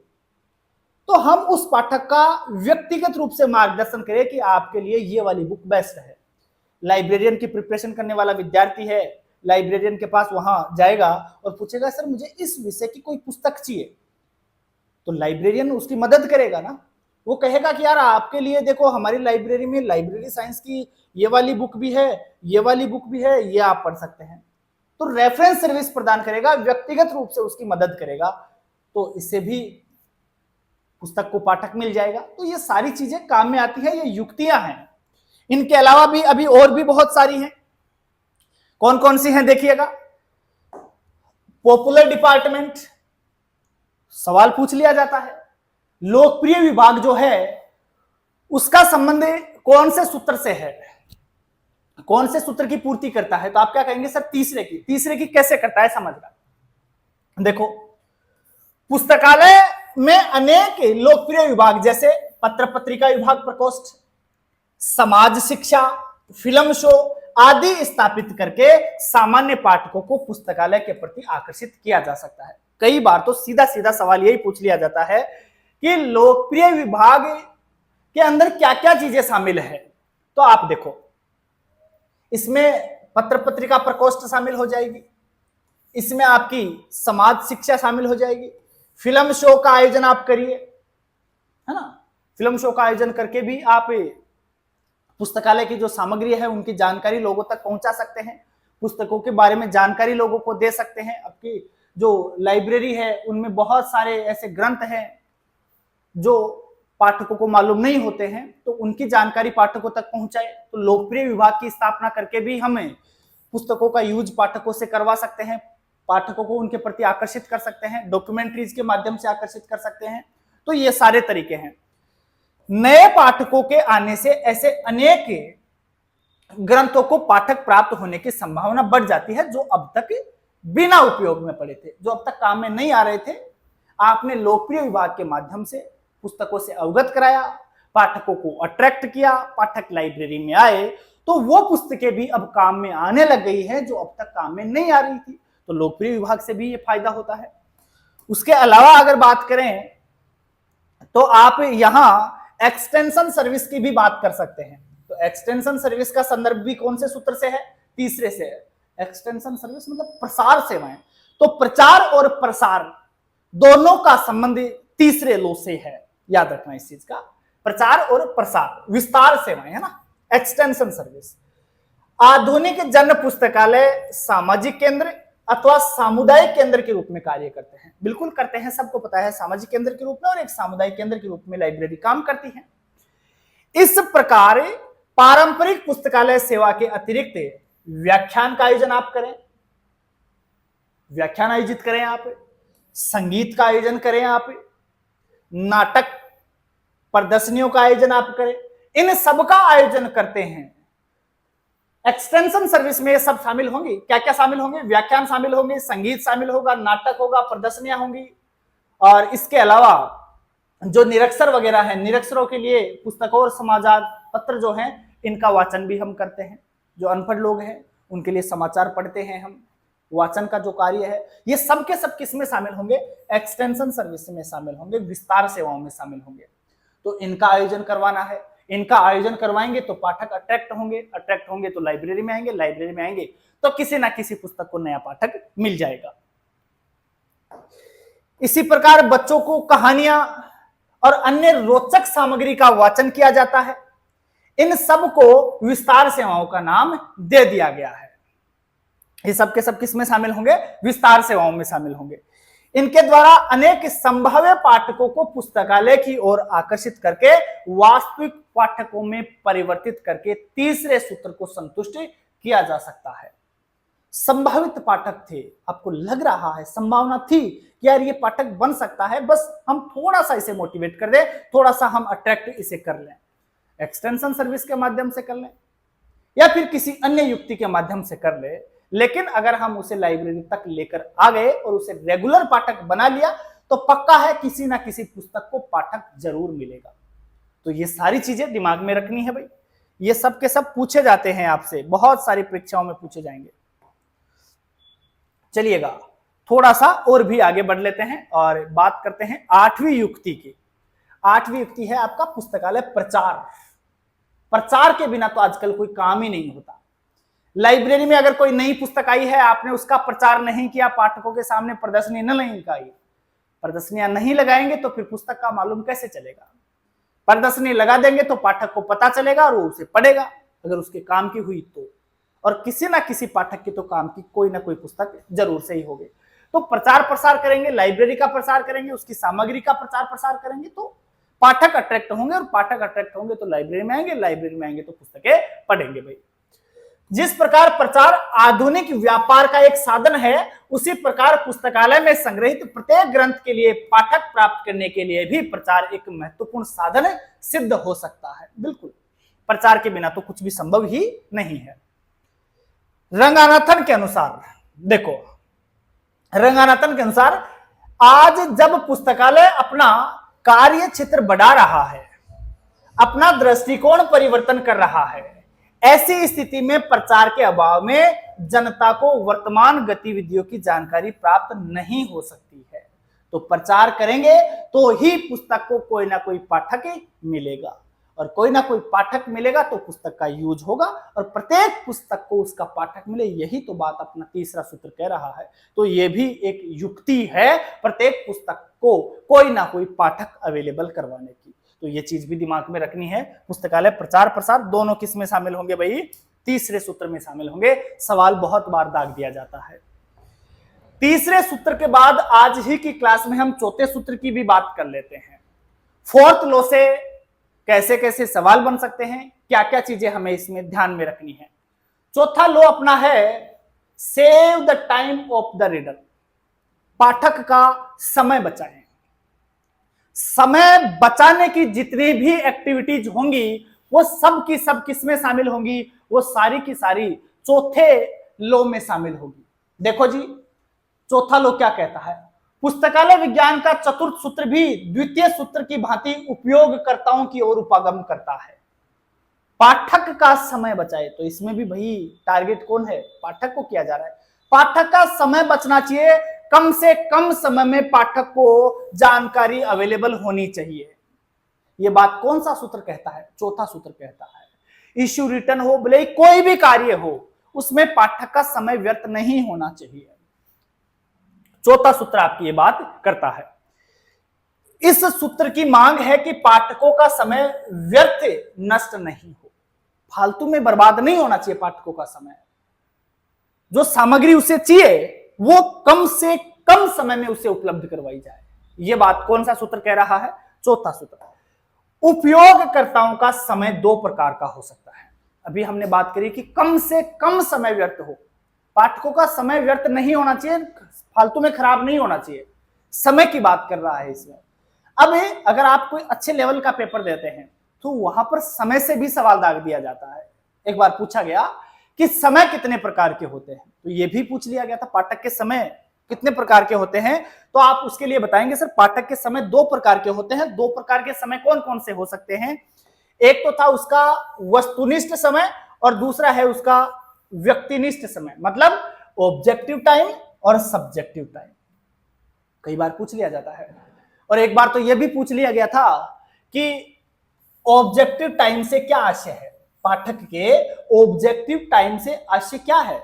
तो हम उस पाठक का व्यक्तिगत रूप से मार्गदर्शन करें कि आपके लिए ये वाली बुक बेस्ट है। लाइब्रेरियन की प्रिपरेशन करने वाला विद्यार्थी है, लाइब्रेरियन के पास वहां जाएगा और पूछेगा सर मुझे इस विषय की कोई पुस्तक चाहिए, तो लाइब्रेरियन उसकी मदद करेगा ना। वो कहेगा कि यार आपके लिए देखो हमारी लाइब्रेरी में लाइब्रेरी साइंस की ये वाली बुक भी है, ये वाली बुक भी है, ये आप पढ़ सकते हैं। तो रेफरेंस सर्विस प्रदान करेगा, व्यक्तिगत रूप से उसकी मदद करेगा, तो इससे भी पुस्तक को पाठक मिल जाएगा। तो ये सारी चीजें काम में आती है, ये युक्तियां हैं। इनके अलावा भी अभी और भी बहुत सारी हैं। कौन कौन सी हैं देखिएगा। पॉपुलर डिपार्टमेंट, सवाल पूछ लिया जाता है। लोकप्रिय विभाग जो है उसका संबंध कौन से सूत्र से है, कौन से सूत्र की पूर्ति करता है, तो आप क्या कहेंगे सर तीसरे की कैसे करता है, समझ रहा। देखो पुस्तकालय में अनेक लोकप्रिय विभाग जैसे पत्र पत्रिका विभाग प्रकोष्ठ, समाज शिक्षा, फिल्म शो आदि स्थापित करके सामान्य पाठकों को पुस्तकालय के प्रति आकर्षित किया जा सकता है। कई बार तो सीधा सीधा सवाल यही पूछ लिया जाता है कि लोकप्रिय विभाग के अंदर क्या क्या चीजें शामिल है, तो आप देखो इसमें पत्र पत्रिका प्रकोष्ठ शामिल हो जाएगी, इसमें आपकी समाज शिक्षा शामिल हो जाएगी, फिल्म शो का आयोजन आप करिए, है ना। फिल्म शो का आयोजन करके भी आप पुस्तकालय की जो सामग्री है उनकी जानकारी लोगों तक पहुंचा सकते हैं, पुस्तकों के बारे में जानकारी लोगों को दे सकते हैं, आपकी जो लाइब्रेरी है उनमें बहुत सारे ऐसे ग्रंथ हैं जो पाठकों को मालूम नहीं होते हैं, तो उनकी जानकारी पाठकों तक पहुंचाए। तो लोकप्रिय विभाग की स्थापना करके भी हमें पुस्तकों का यूज पाठकों से करवा सकते हैं, पाठकों को उनके प्रति आकर्षित कर सकते हैं, डॉक्यूमेंट्रीज के माध्यम से आकर्षित कर सकते हैं। तो ये सारे तरीके हैं। नए पाठकों के आने से ऐसे अनेक ग्रंथों को पाठक प्राप्त होने की संभावना बढ़ जाती है जो अब तक बिना उपयोग में पड़े थे, जो अब तक काम में नहीं आ रहे थे। आपने लोकप्रिय विभाग के माध्यम से पुस्तकों से अवगत कराया, पाठकों को अट्रैक्ट किया, पाठक लाइब्रेरी में आए, तो वो पुस्तकें भी अब काम में आने लग गई है जो अब तक काम में नहीं आ रही थी। तो लोकप्रिय विभाग से भी ये फायदा होता है। उसके अलावा अगर बात करें तो आप यहां एक्सटेंशन सर्विस की भी बात कर सकते हैं। तो एक्सटेंशन सर्विस का संदर्भ भी कौन से सूत्र से है? तीसरे से है। एक्सटेंशन सर्विस मतलब प्रसार सेवाएं। तो प्रचार और प्रसार दोनों का संबंध तीसरे लो से है, याद रखना इस चीज का। प्रचार और प्रसार, विस्तार सेवाएं, है ना, एक्सटेंशन सर्विस। आधुनिक जन पुस्तकालय सामाजिक केंद्र अथवा सामुदायिक केंद्र के रूप में कार्य करते हैं। बिल्कुल करते हैं, सबको पता है, सामाजिक केंद्र के रूप में और एक सामुदायिक केंद्र के रूप में लाइब्रेरी काम करती है। इस प्रकार पारंपरिक पुस्तकालय सेवा के अतिरिक्त व्याख्यान का आयोजन आप करें, व्याख्यान आयोजित करें आप, संगीत का आयोजन करें आप, नाटक प्रदर्शनियों का आयोजन आप करें, इन सब का आयोजन करते हैं। एक्सटेंशन सर्विस में ये सब शामिल होंगी। क्या क्या शामिल होंगे? व्याख्यान शामिल होंगे, संगीत शामिल होगा, नाटक होगा, प्रदर्शनियां होंगी, और इसके अलावा जो निरक्षर वगैरह है, निरक्षरों के लिए पुस्तकों और समाचार पत्र जो हैं इनका वाचन भी हम करते हैं। जो अनपढ़ लोग हैं उनके लिए समाचार पढ़ते हैं हम, वाचन का जो कार्य है, ये सब के सब किस में शामिल होंगे? एक्सटेंशन सर्विस में शामिल होंगे, विस्तार सेवाओं में शामिल होंगे। तो इनका आयोजन करवाना है। इनका आयोजन करवाएंगे तो पाठक अट्रैक्ट होंगे, अट्रैक्ट होंगे तो लाइब्रेरी में आएंगे, लाइब्रेरी में आएंगे तो किसी ना किसी पुस्तक को नया पाठक मिल जाएगा। इसी प्रकार बच्चों को कहानियां और अन्य रोचक सामग्री का वाचन किया जाता है। इन सब को विस्तार सेवाओं का नाम दे दिया गया है। ये सब के सब किस में शामिल होंगे? विस्तार सेवाओं में शामिल होंगे। इनके द्वारा अनेक संभाव्य पाठकों को पुस्तकालय की ओर आकर्षित करके वास्तविक पाठकों में परिवर्तित करके तीसरे सूत्र को संतुष्ट किया जा सकता है। संभावित पाठक थे, आपको लग रहा है, संभावना थी कि यार ये पाठक बन सकता है, बस हम थोड़ा सा इसे मोटिवेट कर दें, थोड़ा सा हम अट्रैक्ट इसे कर लें, एक्सटेंशन सर्विस के माध्यम से कर लें या फिर किसी अन्य युक्ति के माध्यम से कर ले। लेकिन अगर हम उसे लाइब्रेरी तक लेकर आ गए और उसे रेगुलर पाठक बना लिया तो पक्का है किसी ना किसी पुस्तक को पाठक जरूर मिलेगा। तो ये सारी चीजें दिमाग में रखनी है भाई। ये सब के सब पूछे जाते हैं आपसे, बहुत सारी परीक्षाओं में पूछे जाएंगे। चलिएगा थोड़ा सा और भी आगे बढ़ लेते हैं और बात करते हैं 8वीं युक्ति की। 8वीं युक्ति है आपका पुस्तकालय प्रचार। प्रचार के बिना तो आजकल कोई काम ही नहीं होता। लाइब्रेरी में अगर कोई नई पुस्तक आई है, आपने उसका प्रचार नहीं किया, पाठकों के सामने प्रदर्शनी न लगाई, प्रदर्शनियां नहीं लगाएंगे तो फिर पुस्तक का मालूम कैसे चलेगा? प्रदर्शनी लगा देंगे तो पाठक को पता चलेगा और वो उसे पढ़ेगा अगर उसके काम की हुई तो। और किसी ना किसी पाठक की तो काम की कोई ना कोई पुस्तक जरूर से ही होगी। तो प्रचार प्रसार करेंगे, लाइब्रेरी का प्रसार करेंगे, उसकी सामग्री का प्रचार प्रसार करेंगे तो पाठक अट्रैक्ट होंगे, और पाठक अट्रैक्ट होंगे तो लाइब्रेरी में आएंगे, लाइब्रेरी में आएंगे तो पुस्तकें पढ़ेंगे भाई। जिस प्रकार प्रचार आधुनिक व्यापार का एक साधन है, उसी प्रकार पुस्तकालय में संग्रहित प्रत्येक ग्रंथ के लिए पाठक प्राप्त करने के लिए भी प्रचार एक महत्वपूर्ण साधन सिद्ध हो सकता है। बिल्कुल, प्रचार के बिना तो कुछ भी संभव ही नहीं है। रंगानाथन के अनुसार देखो, रंगानाथन के अनुसार आज जब पुस्तकालय अपना कार्य क्षेत्र बढ़ा रहा है, अपना दृष्टिकोण परिवर्तन कर रहा है, ऐसी स्थिति में प्रचार के अभाव में जनता को वर्तमान गतिविधियों की जानकारी प्राप्त नहीं हो सकती है। तो प्रचार करेंगे तो ही पुस्तक को कोई ना कोई पाठक मिलेगा, और कोई ना कोई पाठक मिलेगा तो पुस्तक का यूज होगा, और प्रत्येक पुस्तक को उसका पाठक मिले, यही तो बात अपना तीसरा सूत्र कह रहा है। तो ये भी एक युक्ति है प्रत्येक पुस्तक को कोई ना कोई पाठक अवेलेबल करवाने की। तो ये चीज भी दिमाग में रखनी है। पुस्तकालय प्रचार प्रसार दोनों किस में शामिल होंगे भाई? तीसरे सूत्र में शामिल होंगे। सवाल बहुत बार दाग दिया जाता है। तीसरे सूत्र के बाद आज ही की क्लास में हम चौथे सूत्र की भी बात कर लेते हैं। फोर्थ लॉ से कैसे कैसे सवाल बन सकते हैं, क्या क्या चीजें हमें इसमें ध्यान में रखनी है। चौथा लॉ अपना है save the time of the reader, पाठक का समय बचाएं। समय बचाने की जितनी भी एक्टिविटीज होंगी वो सब की सब किसमें शामिल होंगी, वो सारी की सारी चौथे लॉ में शामिल होगी। देखो जी, चौथा लॉ क्या कहता है, पुस्तकालय विज्ञान का चतुर्थ सूत्र भी द्वितीय सूत्र की भांति उपयोगकर्ताओं की ओर उपागम करता है। पाठक का समय बचाए, तो इसमें भी भाई टारगेट कौन है, पाठक को किया जा रहा है। पाठक का समय बचना चाहिए, कम से कम समय में पाठक को जानकारी अवेलेबल होनी चाहिए। यह बात कौन सा सूत्र कहता है, चौथा सूत्र कहता है। इश्यू रिटर्न हो, भले कोई भी कार्य हो, उसमें पाठक का समय व्यर्थ नहीं होना चाहिए। चौथा सूत्र आपकी ये बात करता है। इस सूत्र की मांग है कि पाठकों का समय व्यर्थ नष्ट नहीं हो, फालतू में बर्बाद नहीं होना चाहिए। पाठकों का समय, जो सामग्री उसे चाहिए वो कम से कम समय में उसे उपलब्ध करवाई जाए। यह बात कौन सा सूत्र कह रहा है, चौथा सूत्र। उपयोगकर्ताओं का समय दो प्रकार का हो सकता है। अभी हमने बात करी कि कम से कम समय व्यर्थ हो, पाठकों का समय व्यर्थ नहीं होना चाहिए, फालतू में खराब नहीं होना चाहिए, समय की बात कर रहा है इसमें। अब अगर आप कोई अच्छे लेवल का पेपर देते हैं तो वहां पर समय से भी सवाल दाग दिया जाता है। एक बार पूछा गया कि समय कितने प्रकार के होते हैं, तो यह भी पूछ लिया गया था पाठक के समय कितने प्रकार के होते हैं, तो आप उसके लिए बताएंगे सर पाठक के समय दो प्रकार के होते हैं। दो प्रकार के समय कौन कौन से हो सकते हैं, एक तो था उसका वस्तुनिष्ठ समय और दूसरा है उसका व्यक्तिनिष्ठ समय, मतलब ऑब्जेक्टिव टाइम और सब्जेक्टिव टाइम। कई बार पूछ लिया जाता है। और एक बार तो यह भी पूछ लिया गया था कि ऑब्जेक्टिव टाइम से क्या आशय है, पाठक के ऑब्जेक्टिव टाइम से आशय क्या है।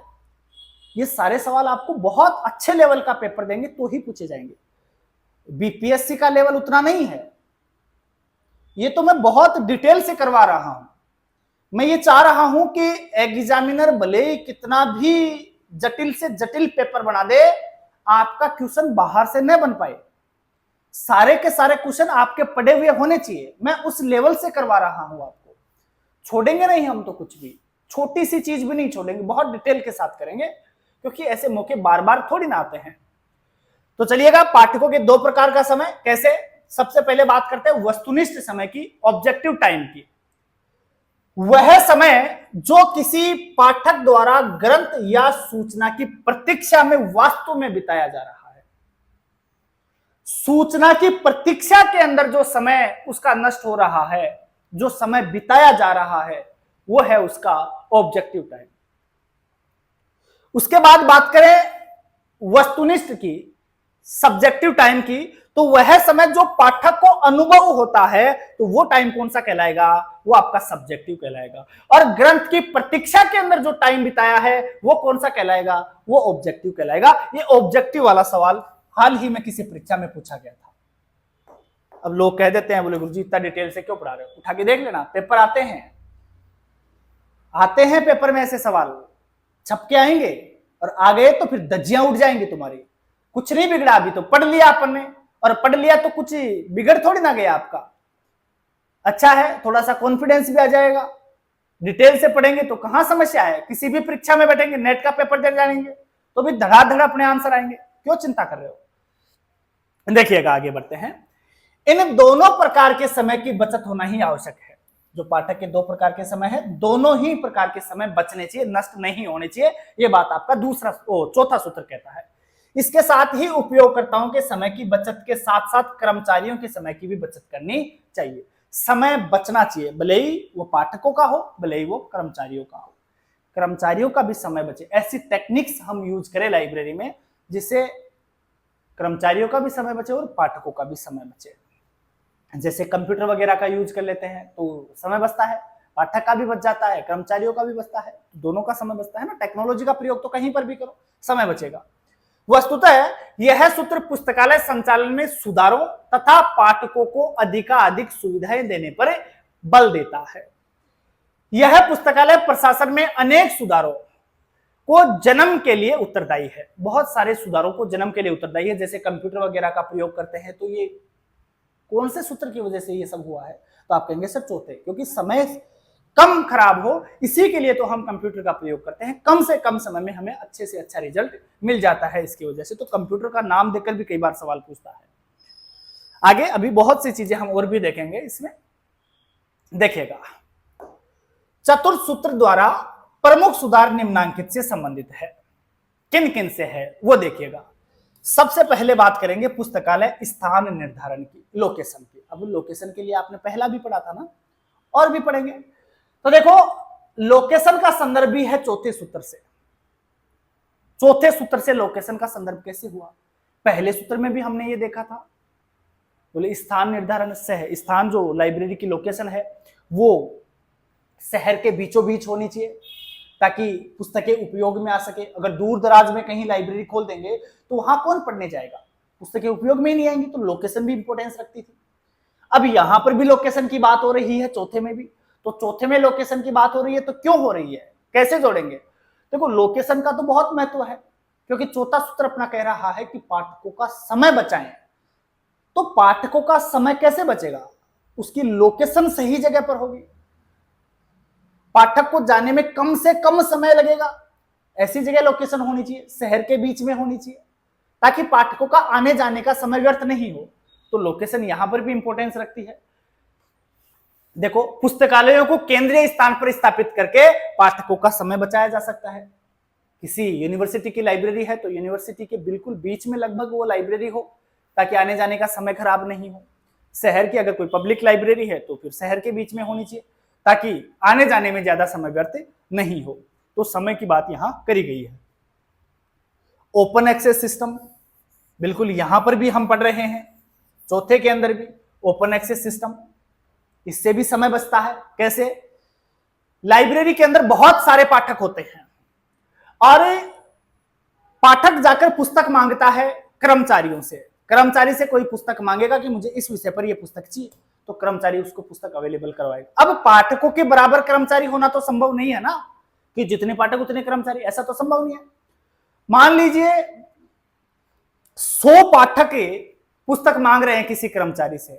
ये सारे सवाल आपको बहुत अच्छे लेवल का पेपर देंगे तो ही पूछे जाएंगे। बीपीएससी का लेवल उतना नहीं है, ये तो मैं बहुत डिटेल से करवा रहा हूं। मैं ये चाह रहा हूं कि एग्जामिनर भले कितना भी जटिल से जटिल पेपर बना दे, आपका क्वेश्चन बाहर से न बन पाए, सारे के सारे क्वेश्चन आपके पढ़े हुए होने चाहिए। मैं उस लेवल से करवा रहा हूं, आपको छोड़ेंगे नहीं हम तो, कुछ भी छोटी सी चीज भी नहीं छोड़ेंगे, बहुत डिटेल के साथ करेंगे, क्योंकि ऐसे मौके बार बार थोड़ी ना आते हैं। तो चलिएगा, पाठकों के दो प्रकार का समय कैसे, सबसे पहले बात करते हैं वस्तुनिष्ठ समय की, ऑब्जेक्टिव टाइम की। वह समय जो किसी पाठक द्वारा ग्रंथ या सूचना की प्रतीक्षा में वास्तव में बिताया जा रहा है। सूचना की प्रतीक्षा के अंदर जो समय उसका नष्ट हो रहा है, जो समय बिताया जा रहा है, वो है उसका ऑब्जेक्टिव टाइम। उसके बाद बात करें वस्तुनिष्ठ की, सब्जेक्टिव टाइम की, तो वह समय जो पाठक को अनुभव होता है, तो वो टाइम कौन सा कहलाएगा, वो आपका सब्जेक्टिव कहलाएगा। और ग्रंथ की प्रतीक्षा के अंदर जो टाइम बिताया है वो कौन सा कहलाएगा, वो ऑब्जेक्टिव कहलाएगा। ये ऑब्जेक्टिव वाला सवाल हाल ही में किसी परीक्षा में पूछा गया था। अब लोग कह देते हैं, बोले गुरुजी इतना डिटेल से क्यों पढ़ा रहे हो, उठा के देख लेना, पेपर आते हैं पेपर में ऐसे सवाल छप के आएंगे, और आ गए तो फिर धज्जियां उठ जाएंगी तुम्हारी। कुछ नहीं बिगड़ा, अभी तो पढ़ लिया अपन ने, और पढ़ लिया तो कुछ बिगड़ थोड़ी ना गया आपका। अच्छा है, थोड़ा सा कॉन्फिडेंस भी आ जाएगा। डिटेल से पढ़ेंगे तो कहां समस्या है, किसी भी परीक्षा में बैठेंगे, नेट का पेपर दे जाएंगे तो भी धड़ाधड़ अपने आंसर आएंगे, क्यों चिंता कर रहे हो। देखिएगा, आगे बढ़ते हैं। इन दोनों प्रकार के समय की बचत होना ही आवश्यक है। जो पाठक के दो प्रकार के समय है, दोनों ही प्रकार के समय बचने चाहिए, नष्ट नहीं होने चाहिए। यह बात आपका चौथा सूत्र कहता है। इसके साथ ही उपयोगकर्ताओं के समय की बचत के साथ साथ कर्मचारियों के समय की भी बचत करनी चाहिए। समय बचना चाहिए, भले ही वो पाठकों का हो, भले ही वो कर्मचारियों का हो। कर्मचारियों का भी समय बचे, ऐसी टेक्निक्स हम यूज करें लाइब्रेरी में जिससे कर्मचारियों का भी समय बचे और पाठकों का भी समय बचे। जैसे कंप्यूटर वगैरह का यूज कर लेते हैं तो समय बचता है, पाठक का भी बच जाता है, कर्मचारियों का भी बचता है, दोनों का समय बचता है ना। टेक्नोलॉजी का प्रयोग तो कहीं पर भी करो, समय बचेगा। वस्तुतः यह सूत्र पुस्तकालय संचालन में सुधारों तथा पाठकों को अधिकाधिक सुविधाएं देने पर बल देता है। यह पुस्तकालय प्रशासन में अनेक सुधारों को जन्म के लिए उत्तरदायी है, बहुत सारे सुधारों को जन्म के लिए उत्तरदायी है। जैसे कंप्यूटर वगैरह का प्रयोग करते हैं, तो ये कौन से सूत्र की वजह से ये सब हुआ है? तो आप कहेंगे सर चौथे, क्योंकि समय कम खराब हो इसी के लिए तो हम कंप्यूटर का प्रयोग करते हैं, कम से कम समय में हमें अच्छे से अच्छा रिजल्ट मिल जाता है इसकी वजह से। तो कंप्यूटर का नाम देकर भी कई बार सवाल पूछता है। आगे अभी बहुत सी चीजें हम और भी देखेंगे इसमें। देखिएगा, चतुर्थ सूत्र द्वारा प्रमुख सुधार निम्नांकित से संबंधित है, किन किन से है वो देखिएगा। सबसे पहले बात करेंगे पुस्तकालय स्थान निर्धारण की, लोकेशन की। अब लोकेशन के लिए आपने पहला भी पढ़ा था ना, और भी पढ़ेंगे। तो देखो, लोकेशन का संदर्भ भी है चौथे सूत्र से। चौथे सूत्र से लोकेशन का संदर्भ कैसे हुआ? पहले सूत्र में भी हमने ये देखा था, बोले स्थान निर्धारण से है, स्थान जो लाइब्रेरी की लोकेशन है वो शहर के बीचों बीच होनी चाहिए ताकि पुस्तकें उपयोग में आ सके। अगर दूर दराज में कहीं लाइब्रेरी खोल देंगे तो वहां कौन पढ़ने जाएगा, पुस्तकें उपयोग में ही नहीं आएंगी। तो लोकेशन भी इंपॉर्टेंस रखती थी। अब यहां पर भी लोकेशन की बात हो रही है, चौथे में भी। तो चौथे में लोकेशन की बात हो रही है तो क्यों हो रही है, कैसे जोड़ेंगे? देखो, लोकेशन का तो बहुत महत्व है, क्योंकि चौथा सूत्र अपना कह रहा है कि पाठकों का समय बचाएं। तो पाठकों का समय कैसे बचेगा? उसकी लोकेशन सही जगह पर होगी, पाठक को जाने में कम से कम समय लगेगा, ऐसी जगह लोकेशन होनी चाहिए, शहर के बीच में होनी चाहिए, ताकि पाठकों का आने जाने का समय व्यर्थ नहीं हो। तो लोकेशन यहां पर भी इंपॉर्टेंस रखती है। देखो, पुस्तकालयों को केंद्रीय स्थान पर स्थापित करके पाठकों का समय बचाया जा सकता है। किसी यूनिवर्सिटी की लाइब्रेरी है तो यूनिवर्सिटी के बिल्कुल बीच में लगभग वो लाइब्रेरी हो, ताकि आने जाने का समय खराब नहीं हो। शहर की अगर कोई पब्लिक लाइब्रेरी है तो फिर शहर के बीच में होनी चाहिए, ताकि आने जाने में ज्यादा समय व्यर्थ नहीं हो। तो समय की बात यहां करी गई है। ओपन एक्सेस सिस्टम, बिल्कुल यहां पर भी हम पढ़ रहे हैं, चौथे के अंदर भी ओपन एक्सेस सिस्टम, इससे भी समय बचता है। कैसे? लाइब्रेरी के अंदर बहुत सारे पाठक होते हैं और पाठक जाकर पुस्तक मांगता है कर्मचारियों से। कर्मचारी से कोई पुस्तक मांगेगा कि मुझे इस विषय पर यह पुस्तक चाहिए, तो कर्मचारी उसको पुस्तक अवेलेबल करवाएगा। अब पाठकों के बराबर कर्मचारी होना तो संभव नहीं है ना, कि जितने पाठक उतने कर्मचारी, ऐसा तो संभव नहीं है। मान लीजिए 100 पाठक पुस्तक मांग रहे हैं किसी कर्मचारी से,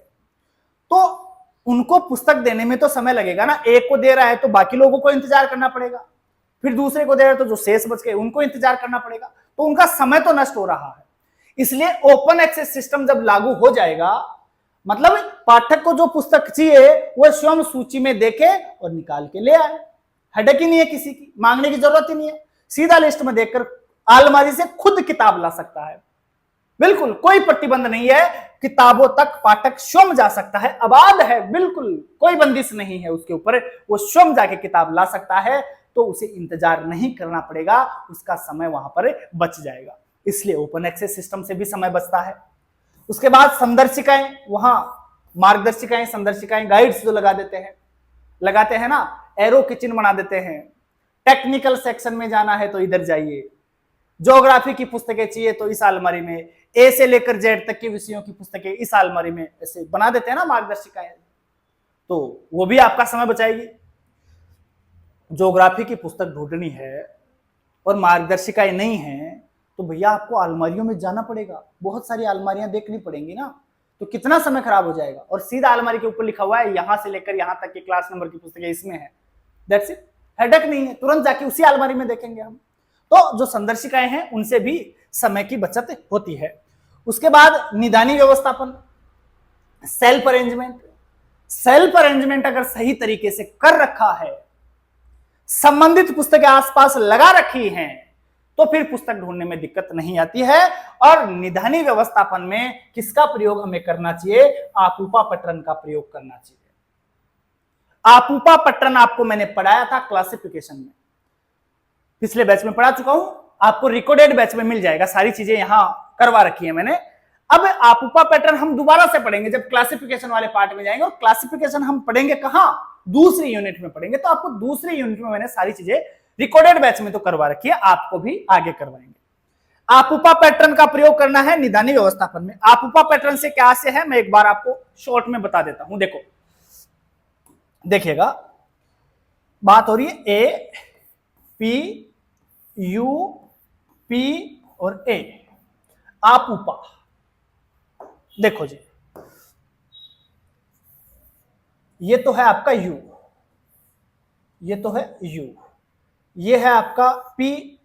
तो उनको पुस्तक देने में तो समय लगेगा ना। एक को दे रहा है तो बाकी लोगों को इंतजार करना पड़ेगा, फिर दूसरे को दे रहा है तो जो शेष बच गए उनको इंतजार करना पड़ेगा, तो उनका समय तो नष्ट हो रहा है। इसलिए ओपन एक्सेस सिस्टम जब लागू हो जाएगा, मतलब पाठक को जो पुस्तक चाहिए वो स्वयं सूची में देखे और निकाल के ले आए। हेडेक ही नहीं है किसी की, मांगने की जरूरत ही नहीं है, सीधा लिस्ट में देखकर अलमारी से खुद किताब ला सकता है। बिल्कुल कोई प्रतिबंध नहीं है, किताबों तक पाठक स्वयं जा सकता है, आबाद है, बिल्कुल कोई बंदिश नहीं है उसके ऊपर, वो स्वयं जाके किताब ला सकता है। तो उसे इंतजार नहीं करना पड़ेगा, उसका समय वहां पर बच जाएगा। इसलिए ओपन एक्सेस सिस्टम से भी समय बचता है। उसके बाद संदर्शिकाएं, वहां मार्गदर्शिकाएं, संदर्शिकाएं, गाइड्स जो लगाते हैं ना, एरो के चिन्ह बना देते हैं। टेक्निकल सेक्शन में जाना है तो इधर जाइए, ज्योग्राफी की पुस्तकें चाहिए तो इस अलमारी में, ए से लेकर जेड तक के विषयों की पुस्तकें इस अलमारी में, ऐसे बना देते हैं ना मार्गदर्शिकाएं, तो वो भी आपका समय बचाएगी। ज्योग्राफी की पुस्तक ढूंढनी है और मार्गदर्शिकाएं नहीं है तो भैया आपको अलमारियों में जाना पड़ेगा, बहुत सारी अलमारियां देखनी पड़ेंगी ना, तो कितना समय खराब हो जाएगा। और सीधा अलमारी के ऊपर लिखा हुआ है यहां से लेकर यहां तक के क्लास नंबर की पुस्तकें इसमें है, दैट्स इट, हेडेक नहीं है, तुरंत जाके उसी अलमारी में देखेंगे हम। तो जो संदर्शिकाएं हैं उनसे भी समय की बचत होती है। उसके बाद निदानी व्यवस्थापन, सेल्फ अरेंजमेंट। सेल्फ अरेंजमेंट अगर सही तरीके से कर रखा है, संबंधित पुस्तकें आसपास लगा रखी हैं, तो फिर पुस्तक ढूंढने में दिक्कत नहीं आती है। और निदानी व्यवस्थापन में किसका प्रयोग हमें करना चाहिए? आपूपा पैटर्न का प्रयोग करना चाहिए। आपूपा पैटर्न आपको मैंने पढ़ाया था क्लासिफिकेशन में, पिछले बैच में पढ़ा चुका हूं, आपको रिकॉर्डेड बैच में मिल जाएगा, सारी चीजें यहां करवा रखी है मैंने। अब आपूपा पैटर्न हम दोबारा से पढ़ेंगे जब क्लासिफिकेशन वाले पार्ट में जाएंगे, और क्लासिफिकेशन हम पढ़ेंगे कहां? दूसरी यूनिट में पढ़ेंगे। तो आपको दूसरी यूनिट में मैंने सारी चीजें रिकॉर्डेड बैच में तो करवा रखी है, आपको भी आगे करवाएंगे। आपूपा पैटर्न का प्रयोग करना है निदानी व्यवस्थापन में। आपूपा पैटर्न से क्या से है मैं एक बार आपको शॉर्ट में बता देता हूं। देखो, देखिएगा, बात हो रही है ए पी यू पी और ए, आपूपा। देखो जी, ये तो है आपका यू, ये तो है यू, ये है आपका पी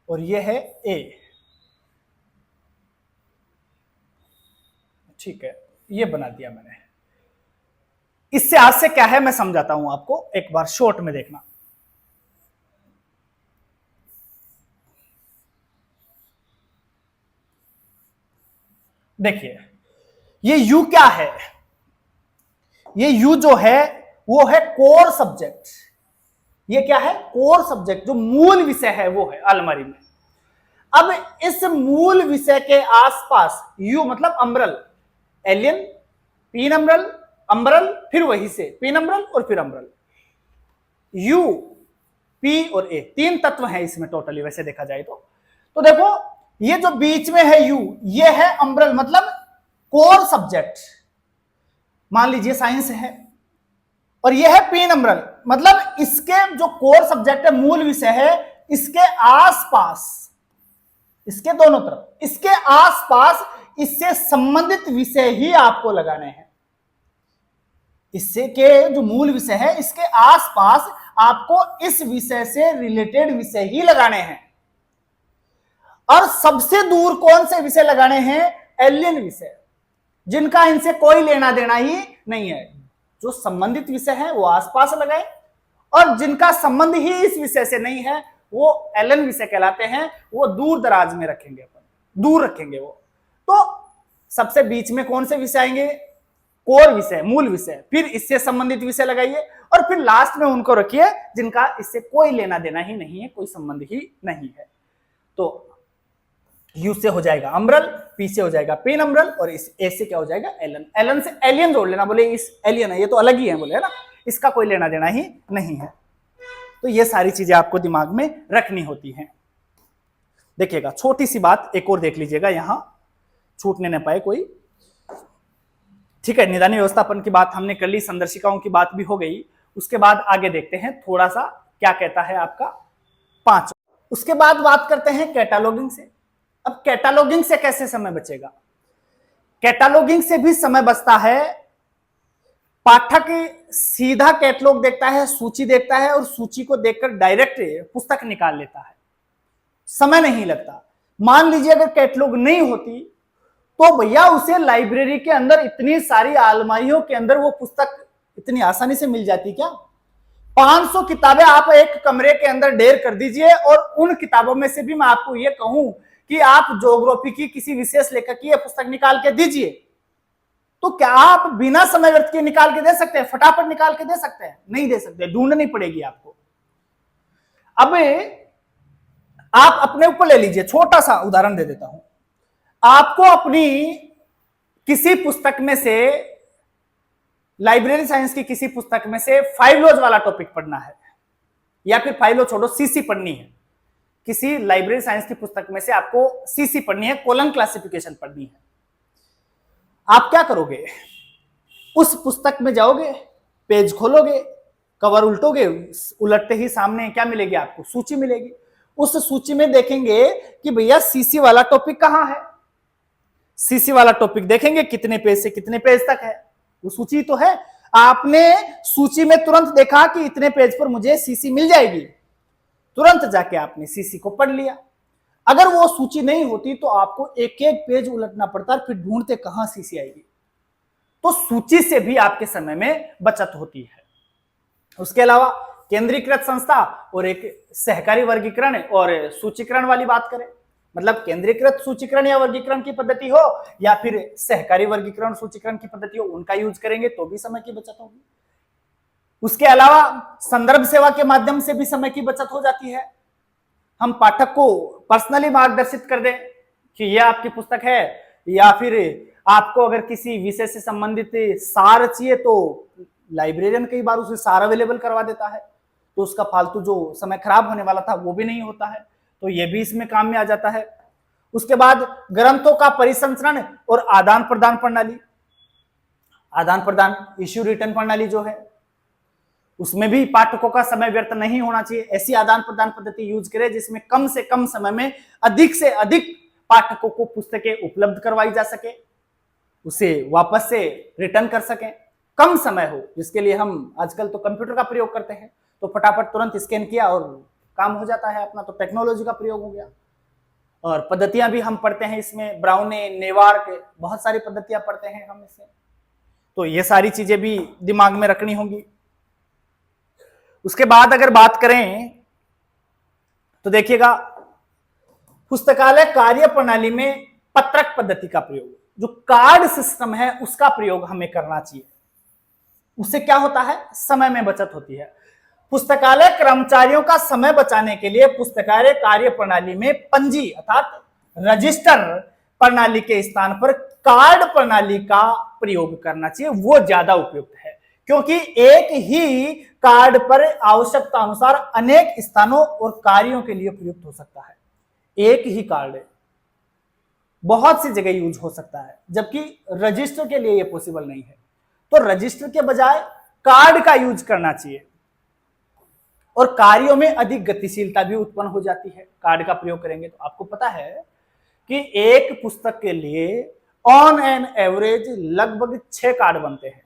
और ये है ए। ठीक है, ये बना दिया मैंने। इससे आज से क्या है मैं समझाता हूं आपको, एक बार शॉर्ट में देखना। देखिए ये यू क्या है, ये यू जो है वो है कोर सब्जेक्ट। ये क्या है, कोर सब्जेक्ट, जो मूल विषय है वो है अलमारी में। अब इस मूल विषय के आसपास यू मतलब अम्ब्रल, एलियन, पीन अम्ब्रल, अम्ब्रल, फिर वही से पीन अम्ब्रल और फिर अम्ब्रल। यू, पी और ए, तीन तत्व हैं इसमें टोटली वैसे देखा जाए तो देखो ये जो बीच में है यू, ये है अम्ब्रल मतलब कोर सब्जेक्ट, मान लीजिए साइंस है, और ये है पीन अम्ब्रल मतलब इसके जो कोर सब्जेक्ट है, मूल विषय है, इसके आसपास, इसके दोनों तरफ, इसके आसपास इससे संबंधित विषय ही आपको लगाने हैं। इससे के जो मूल विषय है इसके आसपास आपको इस विषय से रिलेटेड विषय ही लगाने हैं। और सबसे दूर कौन से विषय लगाने हैं, एलियन विषय, जिनका इनसे कोई लेना देना ही नहीं है। जो संबंधित विषय है वो आसपास लगाए, और जिनका संबंध ही इस विषय से नहीं है वो एलियन विषय कहलाते हैं, वो दूर दराज में रखेंगे, अपन दूर रखेंगे वो। तो सबसे बीच में कौन से विषय आएंगे, कोर विषय, मूल विषय, फिर इससे संबंधित विषय लगाइए, और फिर लास्ट में उनको रखिए जिनका इससे कोई लेना देना ही नहीं है, कोई संबंध ही नहीं है। तो यू से हो जाएगा अम्ब्रल, पी से हो जाएगा पेन अम्ब्रल, और इस ए से क्या हो जाएगा, एलन। एलन से एलियन जोड़ लेना, बोले इस एलियन है, ये तो अलग ही है, बोले है ना, इसका कोई लेना देना ही नहीं है। तो ये सारी चीजें आपको दिमाग में रखनी होती हैं। देखिएगा छोटी सी बात एक और देख लीजिएगा, यहां छूटने न पाए कोई। ठीक है, निदानी व्यवस्थापन की बात हमने कर ली, संदर्शिकाओं की बात भी हो गई। उसके बाद आगे देखते हैं थोड़ा सा क्या कहता है आपका 5। उसके बाद बात करते हैं कैटालॉगिंग से। अब कैटालॉगिंग से कैसे समय बचेगा, कैटालॉगिंग से भी समय बचता है। पाठक सीधा कैटलॉग देखता है, सूची देखता है, और सूची को देखकर डायरेक्ट पुस्तक निकाल लेता है, समय नहीं लगता। मान लीजिए अगर कैटलॉग नहीं होती तो भैया उसे लाइब्रेरी के अंदर इतनी सारी अलमारियों के अंदर वो पुस्तक इतनी आसानी से मिल जाती क्या। 500 किताबें आप एक कमरे के अंदर ढेर कर दीजिए, और उन किताबों में से भी मैं आपको ये कहूं कि आप ज्योग्राफी की किसी विशेष लेखक की पुस्तक निकाल के दीजिए, तो क्या आप बिना समय व्यर्थ के निकाल के दे सकते हैं, फटाफट निकाल के दे सकते हैं, नहीं दे सकते, ढूंढनी पड़ेगी आपको। अब आप अपने ऊपर ले लीजिए, छोटा सा उदाहरण दे देता हूं। आपको अपनी किसी पुस्तक में से, लाइब्रेरी साइंस की किसी पुस्तक में से 5 लॉज वाला टॉपिक पढ़ना है, या फिर 5 लॉ छोड़ो, सीसी पढ़नी है। किसी लाइब्रेरी साइंस की पुस्तक में से आपको सीसी पढ़नी है, कॉलम क्लासिफिकेशन पढ़नी है। आप क्या करोगे, उस पुस्तक में जाओगे, पेज खोलोगे, कवर उल्टोगे, उलटते ही सामने क्या मिलेगी आपको, सूची मिलेगी। उस सूची में देखेंगे कि भैया सीसी वाला टॉपिक कहां है, सीसी वाला टॉपिक देखेंगे कितने पेज से कितने पेज तक है, वो सूची तो है। आपने सूची में तुरंत देखा कि इतने पेज पर मुझे सीसी मिल जाएगी, तुरंत जाके आपने सीसी को पढ़ लिया। अगर वो सूची नहीं होती तो आपको एक एक पेज उलटना पड़ता, फिर ढूंढते कहां सीसी आएगी। तो सूची से भी आपके समय में बचत होती है। उसके अलावा केंद्रीकृत संस्था और एक सहकारी वर्गीकरण और सूचीकरण वाली बात करें, मतलब केंद्रीकृत सूचीकरण या वर्गीकरण की पद्धति हो, या फिर सहकारी वर्गीकरण सूचीकरण की पद्धति हो, उनका यूज करेंगे तो भी समय की बचत होगी। उसके अलावा संदर्भ सेवा के माध्यम से भी समय की बचत हो जाती है। हम पाठक को पर्सनली मार्गदर्शित कर दें कि यह आपकी पुस्तक है, या फिर आपको अगर किसी विषय से संबंधित सार चाहिए तो लाइब्रेरियन कई बार उसे सार अवेलेबल करवा देता है, तो उसका फालतू जो समय खराब होने वाला था वो भी नहीं होता है, तो ये भी इसमें काम में आ जाता है। उसके बाद ग्रंथों का परिसंचरण और आदान प्रदान प्रणाली, आदान प्रदान इश्यू रिटर्न प्रणाली जो है, उसमें भी पाठकों का समय व्यर्थ नहीं होना चाहिए। ऐसी आदान प्रदान पद्धति यूज करें जिसमें कम से कम समय में अधिक से अधिक पाठकों को पुस्तकें उपलब्ध करवाई जा सके, उसे वापस से रिटर्न कर सकें, कम समय हो, जिसके लिए हम आजकल तो कंप्यूटर का प्रयोग करते हैं, तो फटाफट तुरंत स्कैन किया और काम हो जाता है अपना, तो टेक्नोलॉजी का प्रयोग हो गया। और पद्धतियां भी हम पढ़ते हैं इसमें, ब्राउने, नेवार्क, बहुत सारी पद्धतियां पढ़ते हैं हम इसमें, तो ये सारी चीजें भी दिमाग में रखनी होंगी। उसके बाद अगर बात करें तो देखिएगा, पुस्तकालय कार्य प्रणाली में पत्रक पद्धति का प्रयोग, जो कार्ड सिस्टम है उसका प्रयोग हमें करना चाहिए। उससे क्या होता है, समय में बचत होती है। पुस्तकालय कर्मचारियों का समय बचाने के लिए पुस्तकालय कार्य प्रणाली में पंजी अर्थात रजिस्टर प्रणाली के स्थान पर कार्ड प्रणाली का प्रयोग करना चाहिए, वो ज्यादा उपयुक्त है, क्योंकि एक ही कार्ड पर आवश्यकता अनुसार अनेक स्थानों और कार्यों के लिए प्रयुक्त हो सकता है। एक ही कार्ड बहुत सी जगह यूज हो सकता है, जबकि रजिस्टर के लिए यह पॉसिबल नहीं है। तो रजिस्टर के बजाय कार्ड का यूज करना चाहिए, और कार्यों में अधिक गतिशीलता भी उत्पन्न हो जाती है कार्ड का प्रयोग करेंगे तो। आपको पता है कि एक पुस्तक के लिए ऑन एन एवरेज लगभग 6 कार्ड बनते हैं।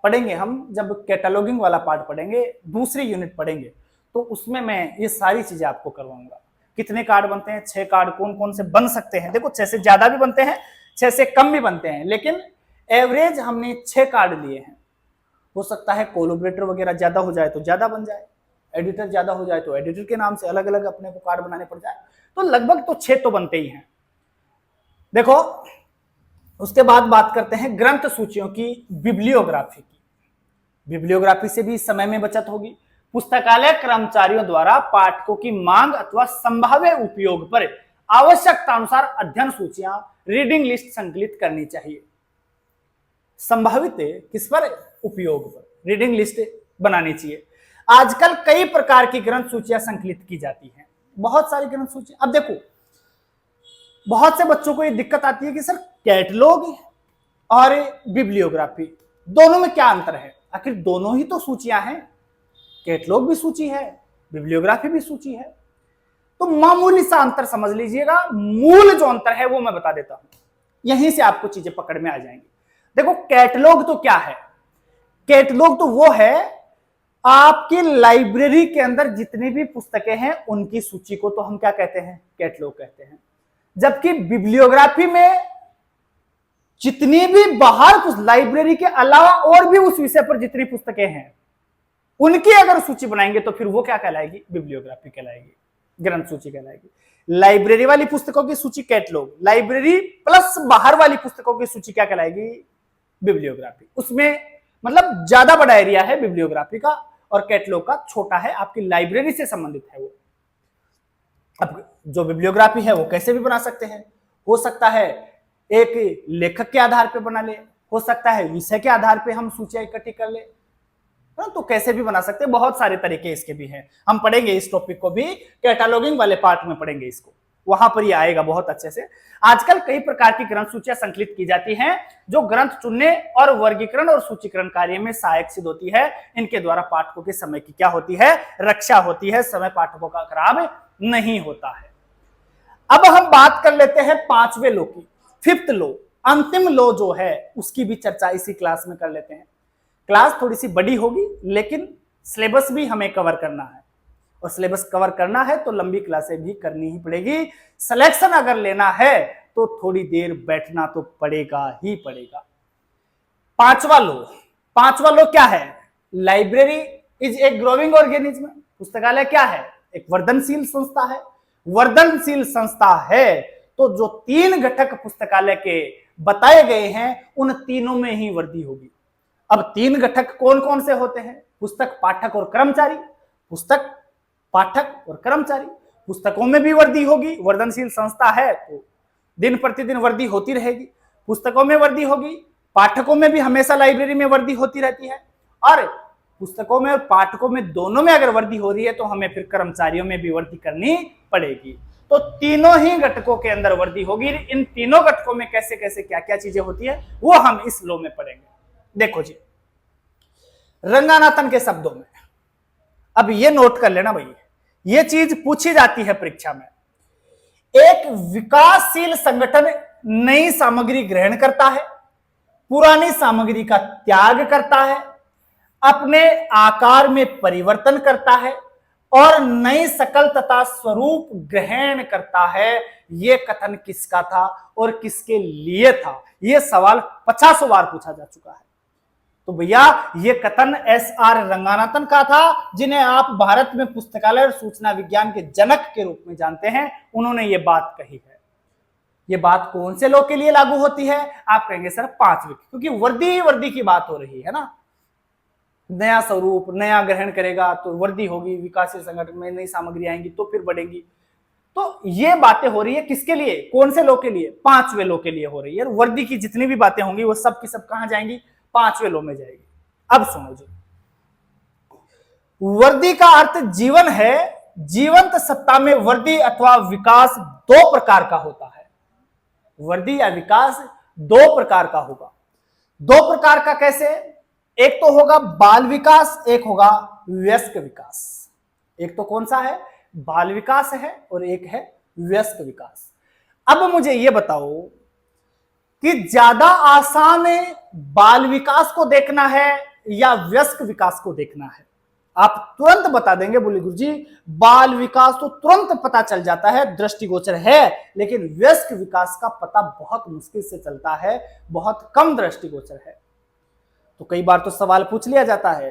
पढ़ेंगे हम, जब कैटलॉगिंग वाला पार्ट पढ़ेंगे, दूसरी यूनिट पढ़ेंगे, तो उसमें मैं ये सारी चीजें आपको करवाऊंगा। कितने कार्ड बनते हैं, 6 कार्ड कौन कौन से बन सकते हैं। देखो 6 से ज्यादा भी बनते हैं, 6 से कम भी बनते हैं, लेकिन एवरेज हमने 6 कार्ड लिए हैं। हो सकता है कोलैबोरेटर वगैरह ज्यादा हो जाए तो ज्यादा बन जाए, एडिटर ज्यादा हो जाए तो एडिटर के नाम से अलग अलग अपने को कार्ड बनाने पड़ जाए, तो लगभग तो 6 तो बनते ही हैं। देखो उसके बाद बात करते हैं ग्रंथ सूचियों की बिब्लियोग्राफी की। बिब्लियोग्राफी से भी समय में बचत होगी। पुस्तकालय कर्मचारियों द्वारा पाठकों की मांग अथवा संभाव्य उपयोग पर आवश्यकता अनुसार अध्ययन सूचियां, रीडिंग लिस्ट संकलित करनी चाहिए। संभावित किस पर, उपयोग पर रीडिंग लिस्ट बनानी चाहिए। आजकल कई प्रकार की ग्रंथ सूचियां संकलित की जाती हैं, बहुत सारी ग्रंथ सूची। अब देखो बहुत से बच्चों को ये दिक्कत आती है कि सर कैटलॉग और बिब्लियोग्राफी दोनों में क्या अंतर है। आखिर दोनों ही तो सूचियां हैं, कैटलॉग भी सूची है, बिब्लियोग्राफी भी सूची है, तो मामूली सा अंतर समझ लीजिएगा। मूल जो अंतर है वो मैं बता देता हूं, यहीं से आपको चीजें पकड़ में आ जाएंगी। देखो कैटलॉग तो क्या है, कैटलॉग तो वो है आपकी लाइब्रेरी के अंदर जितनी भी पुस्तकें हैं उनकी सूची को तो हम क्या कहते हैं, कैटलॉग कहते हैं। जबकि बिब्लियोग्राफी में जितनी भी बाहर लाइब्रेरी के अलावा और भी उस विषय पर जितनी पुस्तकें हैं उनकी अगर सूची बनाएंगे तो फिर वो क्या कहलाएगी, बिब्लियोग्राफी कहलाएगी, ग्रंथ सूची कहलाएगी। लाइब्रेरी वाली पुस्तकों की सूची कैटलॉग, लाइब्रेरी प्लस बाहर वाली पुस्तकों की सूची क्या कहलाएगी, बिब्लियोग्राफी। उसमें मतलब ज्यादा बड़ा एरिया है बिब्लियोग्राफी का और कैटलॉग का छोटा है, आपकी लाइब्रेरी से संबंधित है वो। अब जो बिब्लियोग्राफी है वो कैसे भी बना सकते हैं, हो सकता है एक लेखक के आधार पे बना ले, हो सकता है विषय के आधार पे हम सूचियां इकट्ठी कर ले, तो कैसे भी बना सकते हैं। बहुत सारे तरीके इसके भी हैं, हम पढ़ेंगे इस टॉपिक को भी कैटलॉगिंग वाले पार्ट में पढ़ेंगे इसको, वहां पर ये आएगा बहुत अच्छे से। आजकल कई प्रकार की ग्रंथ सूचियां संकलित की जाती हैं जो ग्रंथ चुनने और वर्गीकरण और सूचीकरण कार्य में सहायक सिद्ध होती है। इनके द्वारा पाठकों के समय की क्या होती है, रक्षा होती है, समय पाठकों का खराब नहीं होता है। अब हम बात कर लेते हैं 5वें लॉ की, 5th लॉ, अंतिम लॉ जो है उसकी भी चर्चा इसी क्लास में कर लेते हैं। क्लास थोड़ी सी बड़ी होगी लेकिन सिलेबस भी हमें कवर करना है, और सिलेबस कवर करना है तो लंबी क्लासें भी करनी ही पड़ेगी। सिलेक्शन अगर लेना है तो थोड़ी देर बैठना तो पड़ेगा ही पड़ेगा। 5वां लॉ क्या है, library is a growing organism. पुस्तकालय क्या है, एक वर्धनशील संस्था है। वर्धनशील संस्था है तो जो 3 घटक पुस्तकालय के बताए गए हैं उन तीनों में ही वृद्धि होगी। अब 3 घटक कौन कौन से होते हैं, पुस्तक, पाठक और कर्मचारी। पुस्तक, पाठक और कर्मचारी, पुस्तकों में भी वृद्धि होगी, वर्धनशील संस्था है तो दिन प्रतिदिन वृद्धि होती रहेगी। पुस्तकों में वृद्धि होगी, पाठकों में भी हमेशा लाइब्रेरी में वृद्धि होती रहती है, और पुस्तकों में और पाठकों में दोनों में अगर वृद्धि हो रही है तो हमें फिर कर्मचारियों में भी वृद्धि करनी पड़ेगी। तो तीनों ही घटकों के अंदर वृद्धि होगी। इन तीनों घटकों में कैसे कैसे क्या क्या चीजें होती है वो हम इस लॉ में पढ़ेंगे। देखो जी, रंगानाथन के शब्दों में। अब ये नोट कर लेना भाई, ये चीज पूछी जाती है परीक्षा में। एक विकासशील संगठन नई सामग्री ग्रहण करता है, पुरानी सामग्री का त्याग करता है, अपने आकार में परिवर्तन करता है और नई शकल तथा स्वरूप ग्रहण करता है। यह कथन किसका था और किसके लिए था? यह सवाल 50 बार पूछा जा चुका है। तो भैया यह कथन एस.आर. रंगानाथन का था, जिन्हें आप भारत में पुस्तकालय और सूचना विज्ञान के जनक के रूप में जानते हैं। उन्होंने यह बात कही है। यह बात कौन से लोग के लिए लागू होती है? आप कहेंगे सर 5वीं, क्योंकि वर्दी की बात हो रही है ना। नया स्वरूप, नया ग्रहण करेगा तो वर्दी होगी, विकासशील संगठन में नई सामग्री आएंगी तो फिर बढ़ेगी। तो ये बातें हो रही है किसके लिए, कौन से लॉ के लिए? 5वें लॉ के लिए हो रही है। वर्दी की जितनी भी बातें होंगी वो सब की सब कहां जाएंगी? 5वें लॉ में जाएगी। अब समझो, वर्दी का अर्थ जीवन है। जीवंत सत्ता में वर्दी अथवा विकास 2 प्रकार का होता है। वर्दी या विकास 2 प्रकार का होगा। 2 प्रकार का कैसे? एक तो होगा बाल विकास, एक होगा वयस्क विकास। एक तो कौन सा है? बाल विकास है और एक है वयस्क विकास। अब मुझे यह बताओ कि ज्यादा आसान है बाल विकास को देखना है या वयस्क विकास को देखना है? आप तुरंत बता देंगे, बोले गुरुजी बाल विकास तो तुरंत पता चल जाता है, दृष्टिगोचर है, लेकिन वयस्क विकास का पता बहुत मुश्किल से चलता है, बहुत कम दृष्टिगोचर है। तो कई बार तो सवाल पूछ लिया जाता है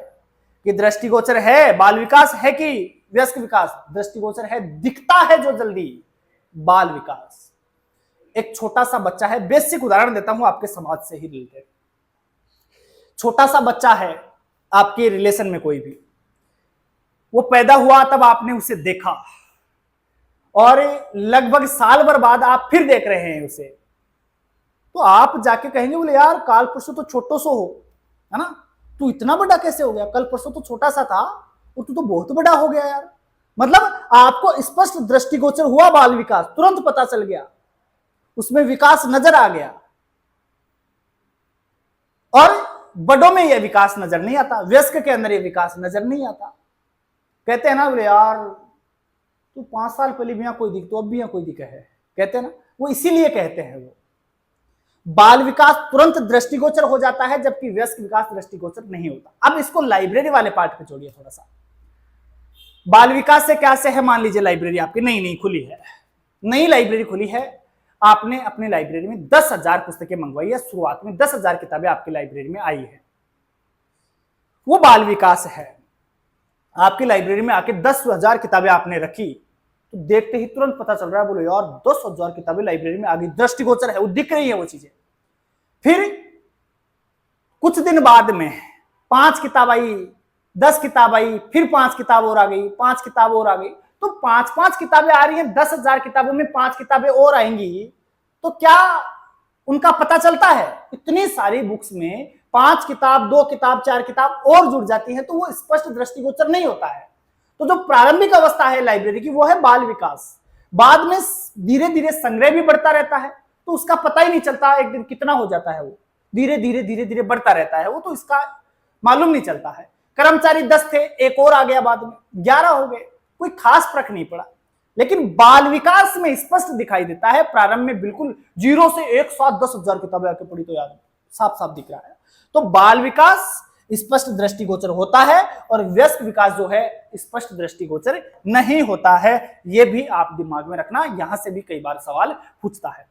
कि दृष्टिगोचर है बाल विकास है कि वयस्क विकास? दृष्टिगोचर है, दिखता है जो जल्दी, बाल विकास। एक छोटा सा बच्चा है, बेसिक उदाहरण देता हूं आपके समाज से ही रिलेटेड। छोटा सा बच्चा है आपके रिलेशन में, कोई भी, वो पैदा हुआ तब आपने उसे देखा और लगभग साल भर बाद आप फिर देख रहे हैं उसे, तो आप जाके कहेंगे बोले यार काल परसों तो छोटो सो हो, है ना, तू इतना बड़ा कैसे हो गया? कल परसों तो छोटा सा था और तू तो बहुत बड़ा हो गया यार। मतलब आपको स्पष्ट दृष्टिगोचर हुआ बाल विकास, तुरंत पता चल गया, उसमें विकास नजर आ गया। और बड़ों में यह विकास नजर नहीं आता, वयस्क के अंदर यह विकास नजर नहीं आता। कहते हैं ना बोले यार तू 5 साल पहले भी यहां कोई दिख, तो अब भी यहां कोई दिखा है, कहते हैं ना, वो इसीलिए कहते हैं। वो बाल विकास तुरंत दृष्टिगोचर हो जाता है, जबकि वयस्क विकास दृष्टिगोचर नहीं होता। अब इसको लाइब्रेरी वाले पार्ट पे छोड़िए थोड़ा सा। बाल विकास से क्या से है? मान लीजिए लाइब्रेरी आपकी नई खुली है, नई लाइब्रेरी खुली है, आपने अपनी लाइब्रेरी में 10,000 पुस्तकें मंगवाई है। शुरुआत में 10,000 किताबें आपकी लाइब्रेरी में आई है, वो बाल विकास है। आपकी लाइब्रेरी में आके 10,000 किताबें आपने रखी, तो देखते ही तुरंत पता चल रहा है, बोलो यार 10,000 किताबें लाइब्रेरी में आ गई, दृष्टिगोचर है, वो दिख रही है वो चीजें। फिर कुछ दिन बाद में 5 किताब आई, 10 किताब आई, फिर 5 किताब और आ गई, 5 किताब और आ गई, तो 5-5 किताबें आ रही हैं, 10,000 किताबों में 5 किताबें और आएंगी, तो क्या उनका पता चलता है? इतनी सारी बुक्स में 5 किताब, 2 किताब, 4 किताब और जुड़ जाती है, तो वो स्पष्ट दृष्टिगोचर नहीं होता है। तो जो प्रारंभिक अवस्था है लाइब्रेरी की, वो है बाल विकास। बाद में धीरे धीरे संग्रह भी बढ़ता रहता है, तो उसका पता ही नहीं चलता एक दिन कितना हो जाता है, वो धीरे धीरे बढ़ता रहता है, वो तो इसका मालूम नहीं चलता है। कर्मचारी 10 थे, एक और आ गया, बाद में 11 हो गए, कोई खास फर्क नहीं पड़ा। लेकिन बाल विकास में स्पष्ट दिखाई देता है, प्रारंभ में बिल्कुल 0 से एक साथ 10,000 किताबें आके पढ़ी तो यार साफ साफ दिख रहा है। तो बाल विकास स्पष्ट दृष्टिगोचर होता है और वयस्क विकास जो है स्पष्ट दृष्टिगोचर नहीं होता है। यह भी आप दिमाग में रखना, यहां से भी कई बार सवाल पूछता है।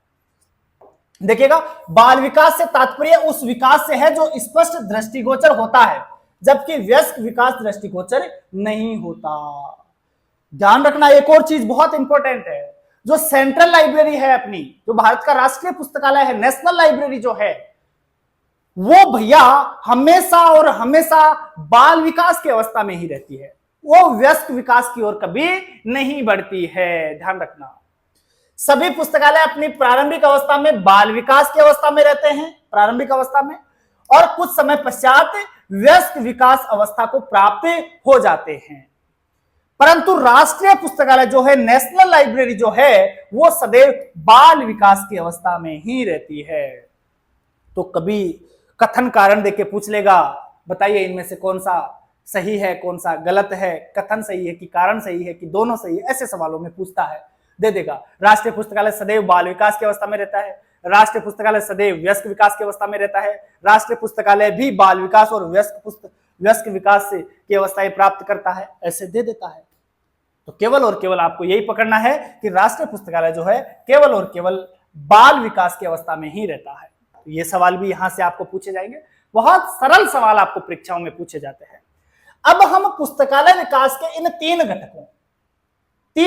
देखिएगा, बाल विकास से तात्पर्य उस विकास से है जो स्पष्ट दृष्टिगोचर होता है, जबकि वयस्क विकास दृष्टिगोचर नहीं होता। ध्यान रखना, एक और चीज बहुत इंपॉर्टेंट है, जो सेंट्रल लाइब्रेरी है अपनी, जो भारत का राष्ट्रीय पुस्तकालय है, नेशनल लाइब्रेरी जो है, वो भैया हमेशा और हमेशा बाल विकास की अवस्था में ही रहती है, वो वयस्क विकास की ओर कभी नहीं बढ़ती है। ध्यान रखना, सभी पुस्तकालय अपनी प्रारंभिक अवस्था में बाल विकास की अवस्था में रहते हैं, प्रारंभिक अवस्था में, और कुछ समय पश्चात वयस्क विकास अवस्था को प्राप्त हो जाते हैं। परंतु राष्ट्रीय पुस्तकालय जो है, नेशनल लाइब्रेरी जो है, वो सदैव बाल विकास की अवस्था में ही रहती है। तो कभी कथन कारण देके पूछ लेगा, बताइए इनमें से कौन सा सही है, कौन सा गलत है, कथन सही है कि कारण सही है कि दोनों सही है, ऐसे सवालों में पूछता है, दे देगा। राष्ट्रीय पुस्तकालय सदैव बाल विकास की अवस्था में रहता है, राष्ट्रीय पुस्तकालय सदैव वयस्क विकास की अवस्था में रहता है, राष्ट्रीय पुस्तकालय भी बाल विकास और वयस्क विकास से की अवस्थाएं प्राप्त करता है, ऐसे दे देता है। तो केवल और केवल आपको यही पकड़ना है कि राष्ट्रीय पुस्तकालय जो है केवल और केवल बाल विकास की अवस्था में ही रहता है। तो ये सवाल भी यहां से आपको पूछे जाएंगे, बहुत सरल सवाल आपको परीक्षाओं में पूछे जाते हैं। अब हम पुस्तकालय विकास के इन तीन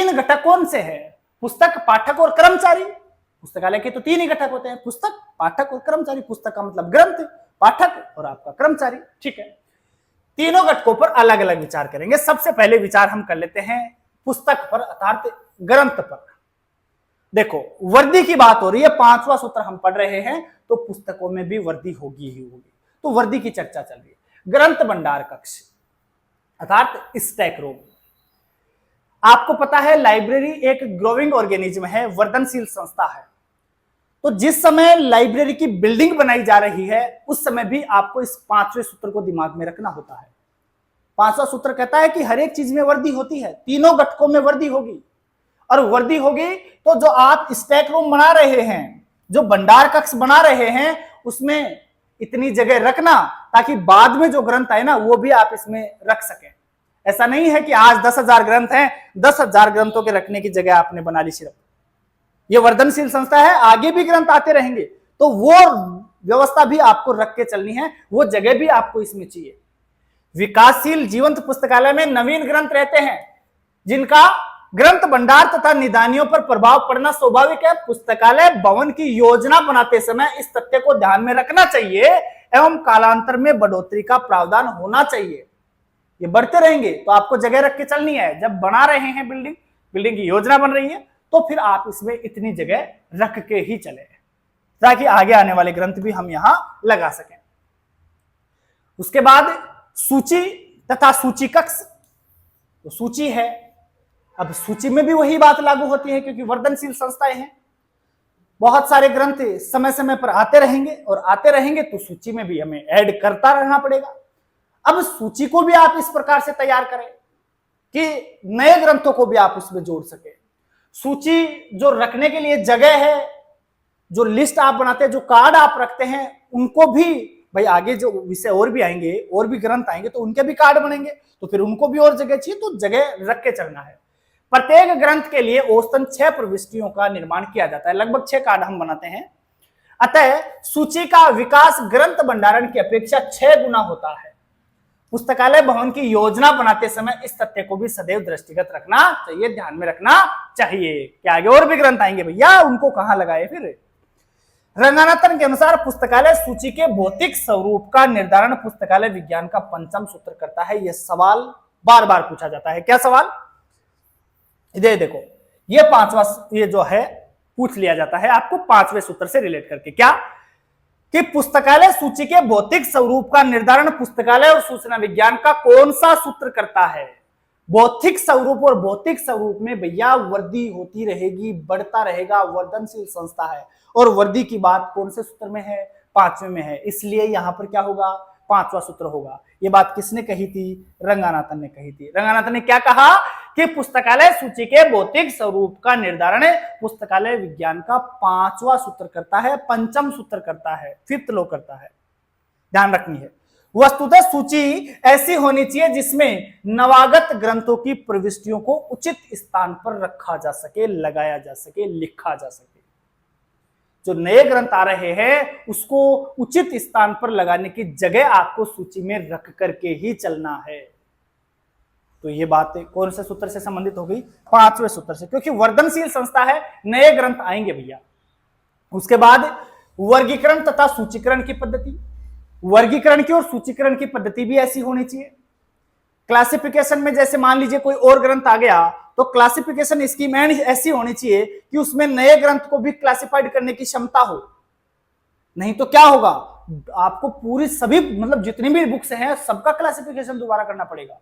घटक कौन से हैं? पुस्तक, पाठक और कर्मचारी। पुस्तकालय के तो तीन ही घटक होते हैं, पुस्तक, पाठक और कर्मचारी। पुस्तक का मतलब ग्रंथ, पाठक और आपका कर्मचारी, ठीक है। तीनों घटकों पर अलग अलग विचार करेंगे। सबसे पहले विचार हम कर लेते हैं पुस्तक पर अर्थात ग्रंथ पर। देखो, वर्दी की बात हो रही है, पांचवा सूत्र हम पढ़ रहे हैं, तो पुस्तकों में भी वर्दी होगी ही होगी, तो वर्दी की चर्चा चल रही है। ग्रंथ भंडार कक्ष अर्थात स्टैक रूम। आपको पता है लाइब्रेरी एक ग्रोइंग ऑर्गेनिज्म है, वर्धनशील संस्था है। तो जिस समय लाइब्रेरी की बिल्डिंग बनाई जा रही है उस समय भी आपको इस पांचवें सूत्र को दिमाग में रखना होता है। पांचवा सूत्र कहता है कि हर एक चीज में वर्दी होती है, तीनों घटकों में वर्दी होगी, और वर्दी होगी तो जो आप स्टैक रूम बना रहे हैं, जो भंडार कक्ष बना रहे हैं, उसमें इतनी जगह रखना ताकि बाद में जो ग्रंथ आए ना वो भी आप इसमें रख सकें। ऐसा नहीं है कि आज 10,000 ग्रंथ हैं, 10,000 ग्रंथों के रखने की जगह आपने बना ली सिर्फ। ये वर्धनशील संस्था है, आगे भी ग्रंथ आते रहेंगे, तो वो व्यवस्था भी आपको रख के चलनी है, वो जगह भी आपको इसमें चाहिए। विकासशील जीवंत पुस्तकालय में नवीन ग्रंथ रहते हैं जिनका ग्रंथ भंडार तथा निदानियों पर प्रभाव पड़ना स्वाभाविक है। पुस्तकालय भवन की योजना बनाते समय इस तथ्य को ध्यान में रखना चाहिए एवं कालांतर में बढ़ोतरी का प्रावधान होना चाहिए। ये बढ़ते रहेंगे तो आपको जगह रख के चलनी है। जब बना रहे हैं बिल्डिंग की योजना बन रही है तो फिर आप इसमें इतनी जगह रख के ही चले ताकि आगे आने वाले ग्रंथ भी हम यहां लगा सकें। उसके बाद सूची तथा सूची कक्ष। तो सूची है, अब सूची में भी वही बात लागू होती है क्योंकि वर्धनशील संस्थाएं हैं, बहुत सारे ग्रंथ समय समय पर आते रहेंगे और आते रहेंगे तो सूची में भी हमें ऐड करता रहना पड़ेगा। अब सूची को भी आप इस प्रकार से तैयार करें कि नए ग्रंथों को भी आप उसमें जोड़ सके। सूची जो रखने के लिए जगह है, जो लिस्ट आप बनाते हैं, जो कार्ड आप रखते हैं, उनको भी भाई आगे जो विषय और भी आएंगे, और भी ग्रंथ आएंगे तो उनके भी कार्ड बनेंगे, तो फिर उनको भी और जगह चाहिए, तो जगह रख के चलना है। प्रत्येक ग्रंथ के लिए औसतन 6 प्रविष्टियों का निर्माण किया जाता है, लगभग 6 कार्ड हम बनाते हैं। अतः सूची का विकास ग्रंथ भंडारण की अपेक्षा 6 गुना होता है। पुस्तकालय भवन की योजना बनाते समय इस तथ्य को भी सदैव दृष्टिगत रखना चाहिए, ध्यान में रखना चाहिए कि आगे और भी ग्रंथ आएंगे भैया, उनको कहां लगाए। फिर रंगानाथन के अनुसार पुस्तकालय सूची के भौतिक स्वरूप का निर्धारण पुस्तकालय विज्ञान का पंचम सूत्र करता है। यह सवाल बार बार पूछा जाता है। क्या सवाल? इधर देखो, ये पांचवा, ये जो है पूछ लिया जाता है आपको पांचवें सूत्र से रिलेट करके। क्या कि पुस्तकालय सूची के भौतिक स्वरूप का निर्धारण पुस्तकालय और सूचना विज्ञान का कौन सा सूत्र करता है? भौतिक स्वरूप, और भौतिक स्वरूप में भैया वर्दी होती रहेगी, बढ़ता रहेगा, वर्धनशील संस्था है। और वर्दी की बात कौन से सूत्र में है? पांचवें में है, इसलिए यहां पर क्या होगा? पांचवा सूत्र होगा। ये बात किसने कही थी? रंगानाथन ने कही थी। रंगानाथन ने क्या कहा कि पुस्तकालय सूची के भौतिक स्वरूप का निर्धारण पुस्तकालय विज्ञान का पांचवा सूत्र करता है, पंचम सूत्र करता है, 5th लॉ करता है। ध्यान रखनी है। वस्तुतः सूची ऐसी होनी चाहिए जिसमें नवागत ग्रंथों की प्रविष्टियों को उचित स्थान पर रखा जा सके, लगाया जा सके, लिखा जा सके। जो नए ग्रंथ आ रहे हैं उसको उचित स्थान पर लगाने की जगह आपको सूची में रख करके ही चलना है। तो ये बात कौन से सूत्र से संबंधित हो गई? पांचवें सूत्र से, क्योंकि वर्धनशील संस्था है, नए ग्रंथ आएंगे भैया। उसके बाद वर्गीकरण तथा सूचीकरण की पद्धति। वर्गीकरण की और सूचीकरण की पद्धति भी ऐसी होनी चाहिए। क्लासिफिकेशन में जैसे मान लीजिए कोई और ग्रंथ आ गया तो क्लासिफिकेशन स्कीम ऐसी होनी चाहिए कि उसमें नए ग्रंथ को भी क्लासिफाइड करने की क्षमता हो। नहीं तो क्या होगा? आपको पूरी सभी मतलब जितनी भी बुक्स हैं सबका क्लासिफिकेशन दोबारा करना पड़ेगा।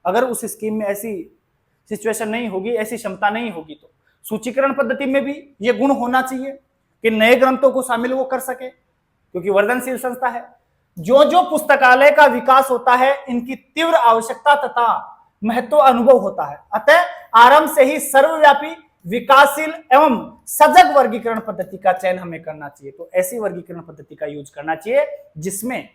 अगर उस स्कीम में ऐसी सिचुएशन नहीं होगी, ऐसी क्षमता नहीं होगी, तो सूचीकरण पद्धति में भी ये गुण होना चाहिए कि नए ग्रंथों को शामिल वो कर सके, क्योंकि वर्धनशील संस्था है। जो जो पुस्तकालय का विकास होता है इनकी तीव्र आवश्यकता तथा महत्व अनुभव होता है। अतः आरंभ से ही सर्वव्यापी, विकासशील एवं सजग वर्गीकरण पद्धति का चयन हमें करना चाहिए। तो ऐसी वर्गीकरण पद्धति का यूज करना चाहिए जिसमें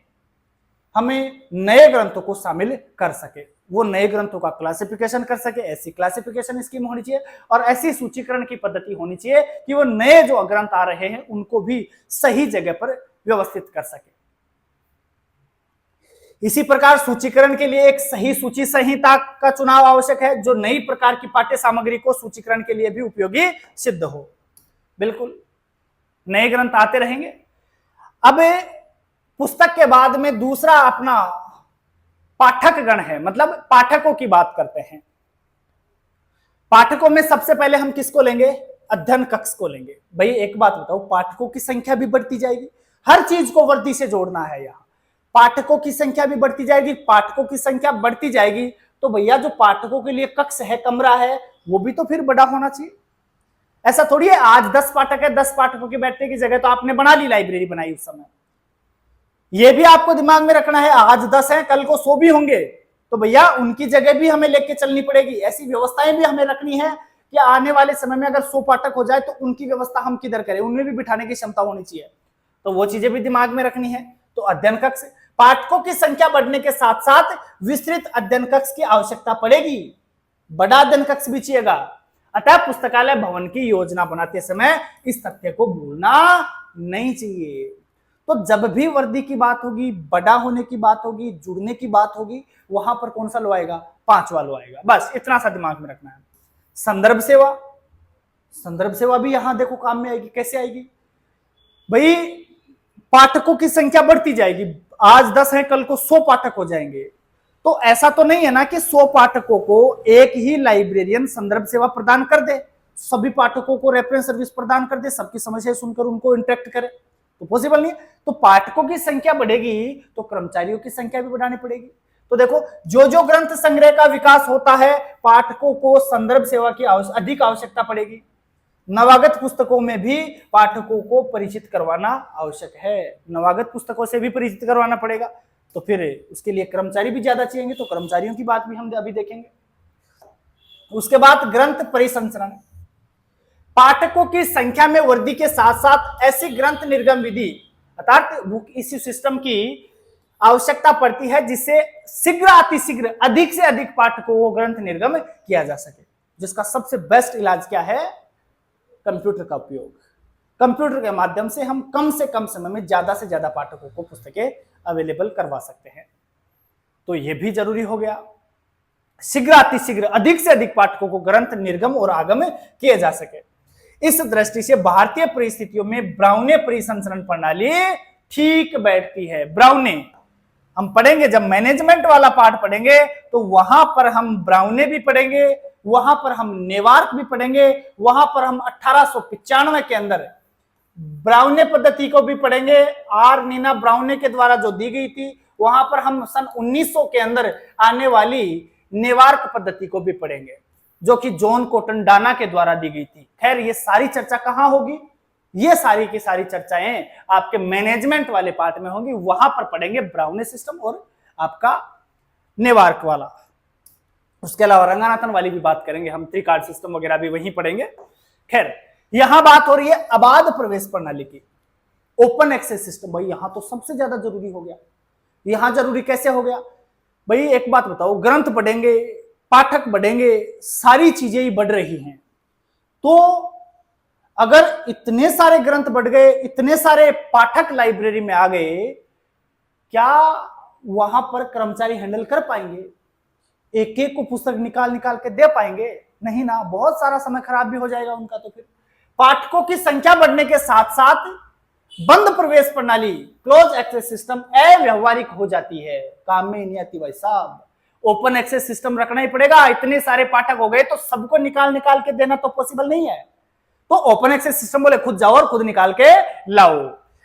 हमें नए ग्रंथों को शामिल कर सके, वो नए ग्रंथों का क्लासिफिकेशन कर सके, ऐसी क्लासिफिकेशन स्कीम होनी चाहिए और ऐसी सूचीकरण की पद्धति होनी चाहिए कि वो नए जो ग्रंथ आ रहे हैं उनको भी सही जगह पर व्यवस्थित कर सके। इसी प्रकार सूचीकरण के लिए एक सही सूची संहिता का चुनाव आवश्यक है जो नई प्रकार की पाठ्य सामग्री को सूचीकरण के लिए भी उपयोगी सिद्ध हो। बिल्कुल नए ग्रंथ आते रहेंगे। अब पुस्तक के बाद में दूसरा अपना पाठक गण है, मतलब पाठकों की बात करते हैं। पाठकों में सबसे पहले हम किसको लेंगे? अध्ययन कक्ष को लेंगे। भाई एक बात बताओ, पाठकों की संख्या भी बढ़ती जाएगी, हर चीज को वृद्धि से जोड़ना है। यहाँ पाठकों की संख्या भी बढ़ती जाएगी, पाठकों की संख्या बढ़ती जाएगी तो भैया जो पाठकों के लिए कक्ष है, कमरा है, वो भी तो फिर बड़ा होना चाहिए। ऐसा थोड़ी है आज 10 पाठक है, 10 पाठकों के बैठने की जगह तो आपने बना ली, लाइब्रेरी बनाई उस समय। ये भी आपको दिमाग में रखना है, आज 10 है कल को 100 भी होंगे तो भैया उनकी जगह भी हमें लेके चलनी पड़ेगी। ऐसी व्यवस्थाएं भी हमें रखनी है कि आने वाले समय में अगर 100 पाठक हो जाए तो उनकी व्यवस्था हम किधर करें, उनमें भी बिठाने की क्षमता होनी चाहिए। तो वो चीजें भी दिमाग में रखनी है। तो अध्ययन कक्ष, पाठकों की संख्या बढ़ने के साथ साथ विस्तृत अध्ययन कक्ष की आवश्यकता पड़ेगी, बड़ा अध्ययन कक्ष भी चाहिएगा। अतः पुस्तकालय भवन की योजना बनाते समय इस तथ्य को भूलना नहीं चाहिए। तो जब भी वृद्धि की बात होगी, बड़ा होने की बात होगी, जुड़ने की बात होगी, वहां पर कौन सा लो आएगा? 5वां लो आएगा। बस इतना सा दिमाग में रखना है। संदर्भ सेवा, संदर्भ सेवा भी यहां देखो काम में आएगी। कैसे आएगी भाई? पाठकों की संख्या बढ़ती जाएगी, आज 10 है कल को 100 पाठक हो जाएंगे। तो ऐसा तो नहीं है ना कि 100 पाठकों को एक ही लाइब्रेरियन संदर्भ सेवा प्रदान कर दे, सभी पाठकों को रेफरेंस सर्विस प्रदान कर दे, सबकी समस्या सुनकर उनको इंटरेक्ट करे, तो पॉसिबल नहीं। तो पाठकों की संख्या बढ़ेगी तो कर्मचारियों की संख्या भी बढ़ानी पड़ेगी। तो देखो जो जो ग्रंथ संग्रह का विकास होता है, पाठकों को संदर्भ सेवा की अधिक आवश्यकता पड़ेगी। नवागत पुस्तकों में भी पाठकों को परिचित करवाना आवश्यक है, नवागत पुस्तकों से भी परिचित करवाना पड़ेगा। तो फिर उसके लिए कर्मचारी भी ज्यादा चाहिए, तो कर्मचारियों की बात भी हम अभी देखेंगे। उसके बाद ग्रंथ परिसंचरण, पाठकों की संख्या में वृद्धि के साथ साथ ऐसी ग्रंथ निर्गम विधि अर्थात बुक इश्यू सिस्टम की आवश्यकता पड़ती है जिससे शीघ्र अतिशीघ्र अधिक से अधिक पाठकों को ग्रंथ निर्गम किया जा सके। जिसका सबसे बेस्ट इलाज क्या है? कंप्यूटर का उपयोग। कंप्यूटर के माध्यम से हम कम से कम समय में ज्यादा से ज्यादा पाठकों को पुस्तकें अवेलेबल करवा सकते हैं। तो यह भी जरूरी हो गया, शीघ्र अतिशीघ्र अधिक से अधिक पाठकों को ग्रंथ निर्गम और आगम किए जा सके। इस दृष्टि से भारतीय परिस्थितियों में ब्राउने परिसंचरण प्रणाली ठीक बैठती है। ब्राउने हम पढ़ेंगे, जब मैनेजमेंट वाला पार्ट पढ़ेंगे तो वहां पर हम ब्राउने भी पढ़ेंगे, वहां पर हम नेवार्क भी पढ़ेंगे, वहां पर हम 1895 के अंदर ब्राउने पद्धति को भी पढ़ेंगे। आर नीना ब्राउने के द्वारा जो दी गई थी, वहां पर हम सन 1900 के अंदर आने वाली नेवार्क पद्धति को भी पढ़ेंगे जो कि जॉन कॉटन डाना के द्वारा दी गई थी। खैर ये सारी चर्चा कहां होगी? ये सारी की सारी चर्चाएं आपके मैनेजमेंट वाले पार्ट में होंगी, वहां पर पढ़ेंगे ब्राउने सिस्टम और आपका नेवार्क वाला। उसके अलावा रंगानाथन वाली भी बात करेंगे हम, त्रिकार्ड सिस्टम वगैरह भी वहीं पढ़ेंगे। खैर यहां बात हो रही है अबाध प्रवेश प्रणाली की, ओपन एक्सेस सिस्टम। भाई यहां तो सबसे ज्यादा जरूरी हो गया। यहां जरूरी कैसे हो गया भाई? एक बात बताओ, ग्रंथ बढ़ेंगे, पाठक बढ़ेंगे, सारी चीजें ही बढ़ रही हैं, तो अगर इतने सारे ग्रंथ बढ़ गए, इतने सारे पाठक लाइब्रेरी में आ गए, क्या वहां पर कर्मचारी हैंडल कर पाएंगे? एक एक को पुस्तक निकाल निकाल के दे पाएंगे? नहीं ना, बहुत सारा समय खराब भी हो जाएगा उनका। तो फिर पाठकों की संख्या बढ़ने के साथ साथ बंद प्रवेश प्रणाली, क्लोज एक्सेस सिस्टम अव्यवहारिक हो जाती है, काम में नहीं आती भाई साहब। ओपन एक्सेस सिस्टम रखना ही पड़ेगा। इतने सारे पाठक हो गए तो सबको निकाल निकाल के देना तो पॉसिबल नहीं है, तो ओपन एक्सेस सिस्टम बोले खुद जाओ और खुद निकाल के लाओ।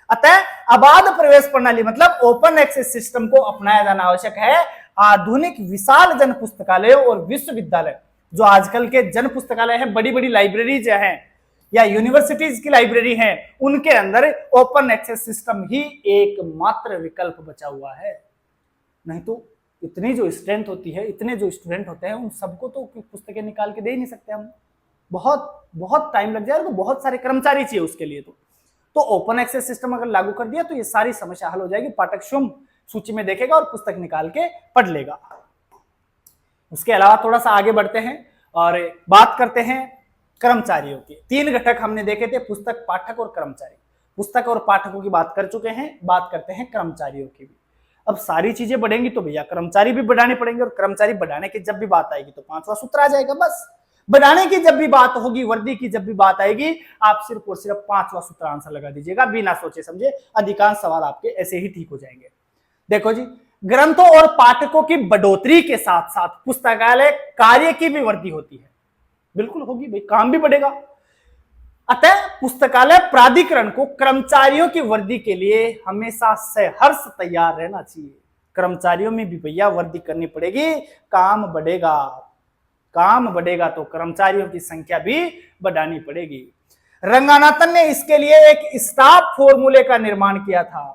अतः अबाध प्रवेश प्रणाली मतलब ओपन एक्सेस सिस्टम को अपनाया जाना आवश्यक है। आधुनिक विशाल जन पुस्तकालयों और विश्वविद्यालय, जो आजकल के जन पुस्तकालय हैं, बड़ी बड़ी लाइब्रेरी जो हैं, या यूनिवर्सिटीज की लाइब्रेरी है, उनके अंदर ओपन एक्सेस सिस्टम ही एकमात्र विकल्प बचा हुआ है। नहीं तो इतनी जो स्ट्रेंथ होती है, इतने जो स्टूडेंट होते हैं, उन सबको तो पुस्तकें निकाल के दे ही नहीं सकते हम। बहुत बहुत टाइम लग जाएगा, तो बहुत सारे कर्मचारी चाहिए उसके लिए। तो ओपन एक्सेस सिस्टम अगर लागू कर दिया तो ये सारी समस्या हल हो जाएगी। पाठक स्वयं सूची में देखेगा और पुस्तक निकाल के पढ़ लेगा। उसके अलावा थोड़ा सा आगे बढ़ते हैं और बात करते हैं कर्मचारियों की। 3 घटक हमने देखे थे, पुस्तक, पाठक और कर्मचारी। पुस्तक और पाठकों की बात कर चुके हैं, बात करते हैं कर्मचारियों की भी। अब सारी चीजें बढ़ेंगी तो भैया कर्मचारी भी बढ़ाने पड़ेंगे, और कर्मचारी बढ़ाने की जब भी बात आएगी तो 5वां सूत्र आ जाएगा। बस बढ़ाने की जब भी बात होगी, वर्दी की जब भी बात आएगी, आप सिर्फ और सिर्फ 5वां सूत्र आंसर लगा दीजिएगा, बिना सोचे समझे। अधिकांश सवाल आपके ऐसे ही ठीक हो जाएंगे। देखो जी, ग्रंथों और पाठकों की बढ़ोतरी के साथ साथ पुस्तकालय कार्य की भी वृद्धि होती है। बिल्कुल होगी भाई, काम भी बढ़ेगा। अतः पुस्तकालय प्राधिकरण को कर्मचारियों की वृद्धि के लिए हमेशा सहर्ष तैयार रहना चाहिए। कर्मचारियों में भी भैया वृद्धि करनी पड़ेगी, काम बढ़ेगा। काम बढ़ेगा तो कर्मचारियों की संख्या भी बढ़ानी पड़ेगी। रंगानाथन ने इसके लिए एक स्टाफ फॉर्मूले का निर्माण किया था।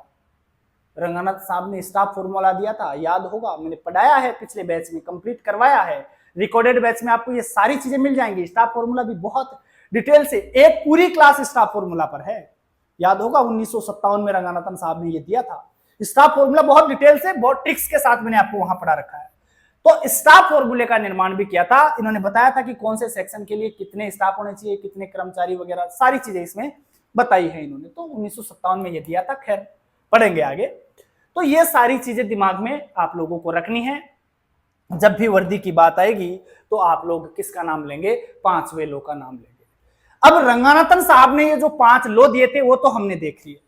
रंगानाथ साहब ने स्टाफ फॉर्मूला दिया था, याद होगा, मैंने पढ़ाया है पिछले बैच में, कंप्लीट करवाया है। रिकॉर्डेड बैच में आपको ये सारी चीजें मिल जाएंगी। स्टाफ फॉर्मूला भी बहुत डिटेल से, एक पूरी क्लास स्टाफ फॉर्मूला पर है। याद होगा 1957 में रंगानाथन साहब ने ये दिया था स्टाफ फॉर्मूला, बहुत डिटेल से, बहुत ट्रिक्स के साथ मैंने आपको वहां पढ़ा रखा है। तो स्टाफ फॉर्मूले का निर्माण भी किया था। इन्होंने बताया था कि कौन से सेक्शन के लिए कितने स्टाफ होने चाहिए, कितने कर्मचारी वगैरह, सारी चीजें इसमें बताई है इन्होंने। तो 1957 में ये दिया था, खैर पढ़ेंगे आगे। तो ये सारी चीजें दिमाग में आप लोगों को रखनी है। जब भी वर्दी की बात आएगी तो आप लोग किसका नाम लेंगे? 5वें लॉ का नाम लेंगे। अब रंगानाथन साहब ने ये जो 5 लॉ दिए थे वो तो हमने देख लिए।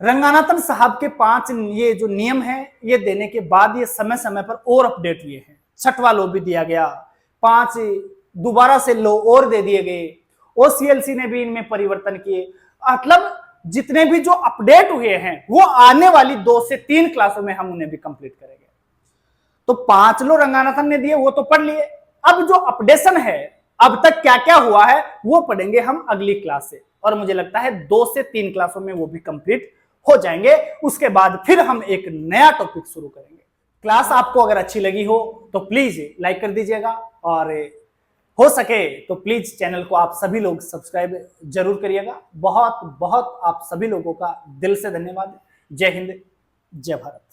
रंगानाथन साहब के 5 ये जो नियम है, ये देने के बाद ये समय समय पर और अपडेट हुए हैं। 6वां लॉ भी दिया गया, 5 दोबारा से लॉ और दे दिए गए। ओसीएलसी ने भी इनमें परिवर्तन किए। मतलब जितने भी जो अपडेट हुए हैं वो आने वाली 2 से 3 क्लासों में हम उन्हें भी कंप्लीट करेंगे। तो 5 लॉ रंगानाथन ने दिए, वो तो पढ़ लिए। अब जो अपडेशन है, अब तक क्या क्या हुआ है, वो पढ़ेंगे हम अगली क्लास से, और मुझे लगता है 2 से 3 क्लासों में वो भी कंप्लीट हो जाएंगे। उसके बाद फिर हम एक नया टॉपिक शुरू करेंगे। क्लास आपको अगर अच्छी लगी हो तो प्लीज लाइक कर दीजिएगा, और हो सके तो प्लीज चैनल को आप सभी लोग सब्सक्राइब जरूर करिएगा। बहुत बहुत आप सभी लोगों का दिल से धन्यवाद। जय हिंद, जय भारत।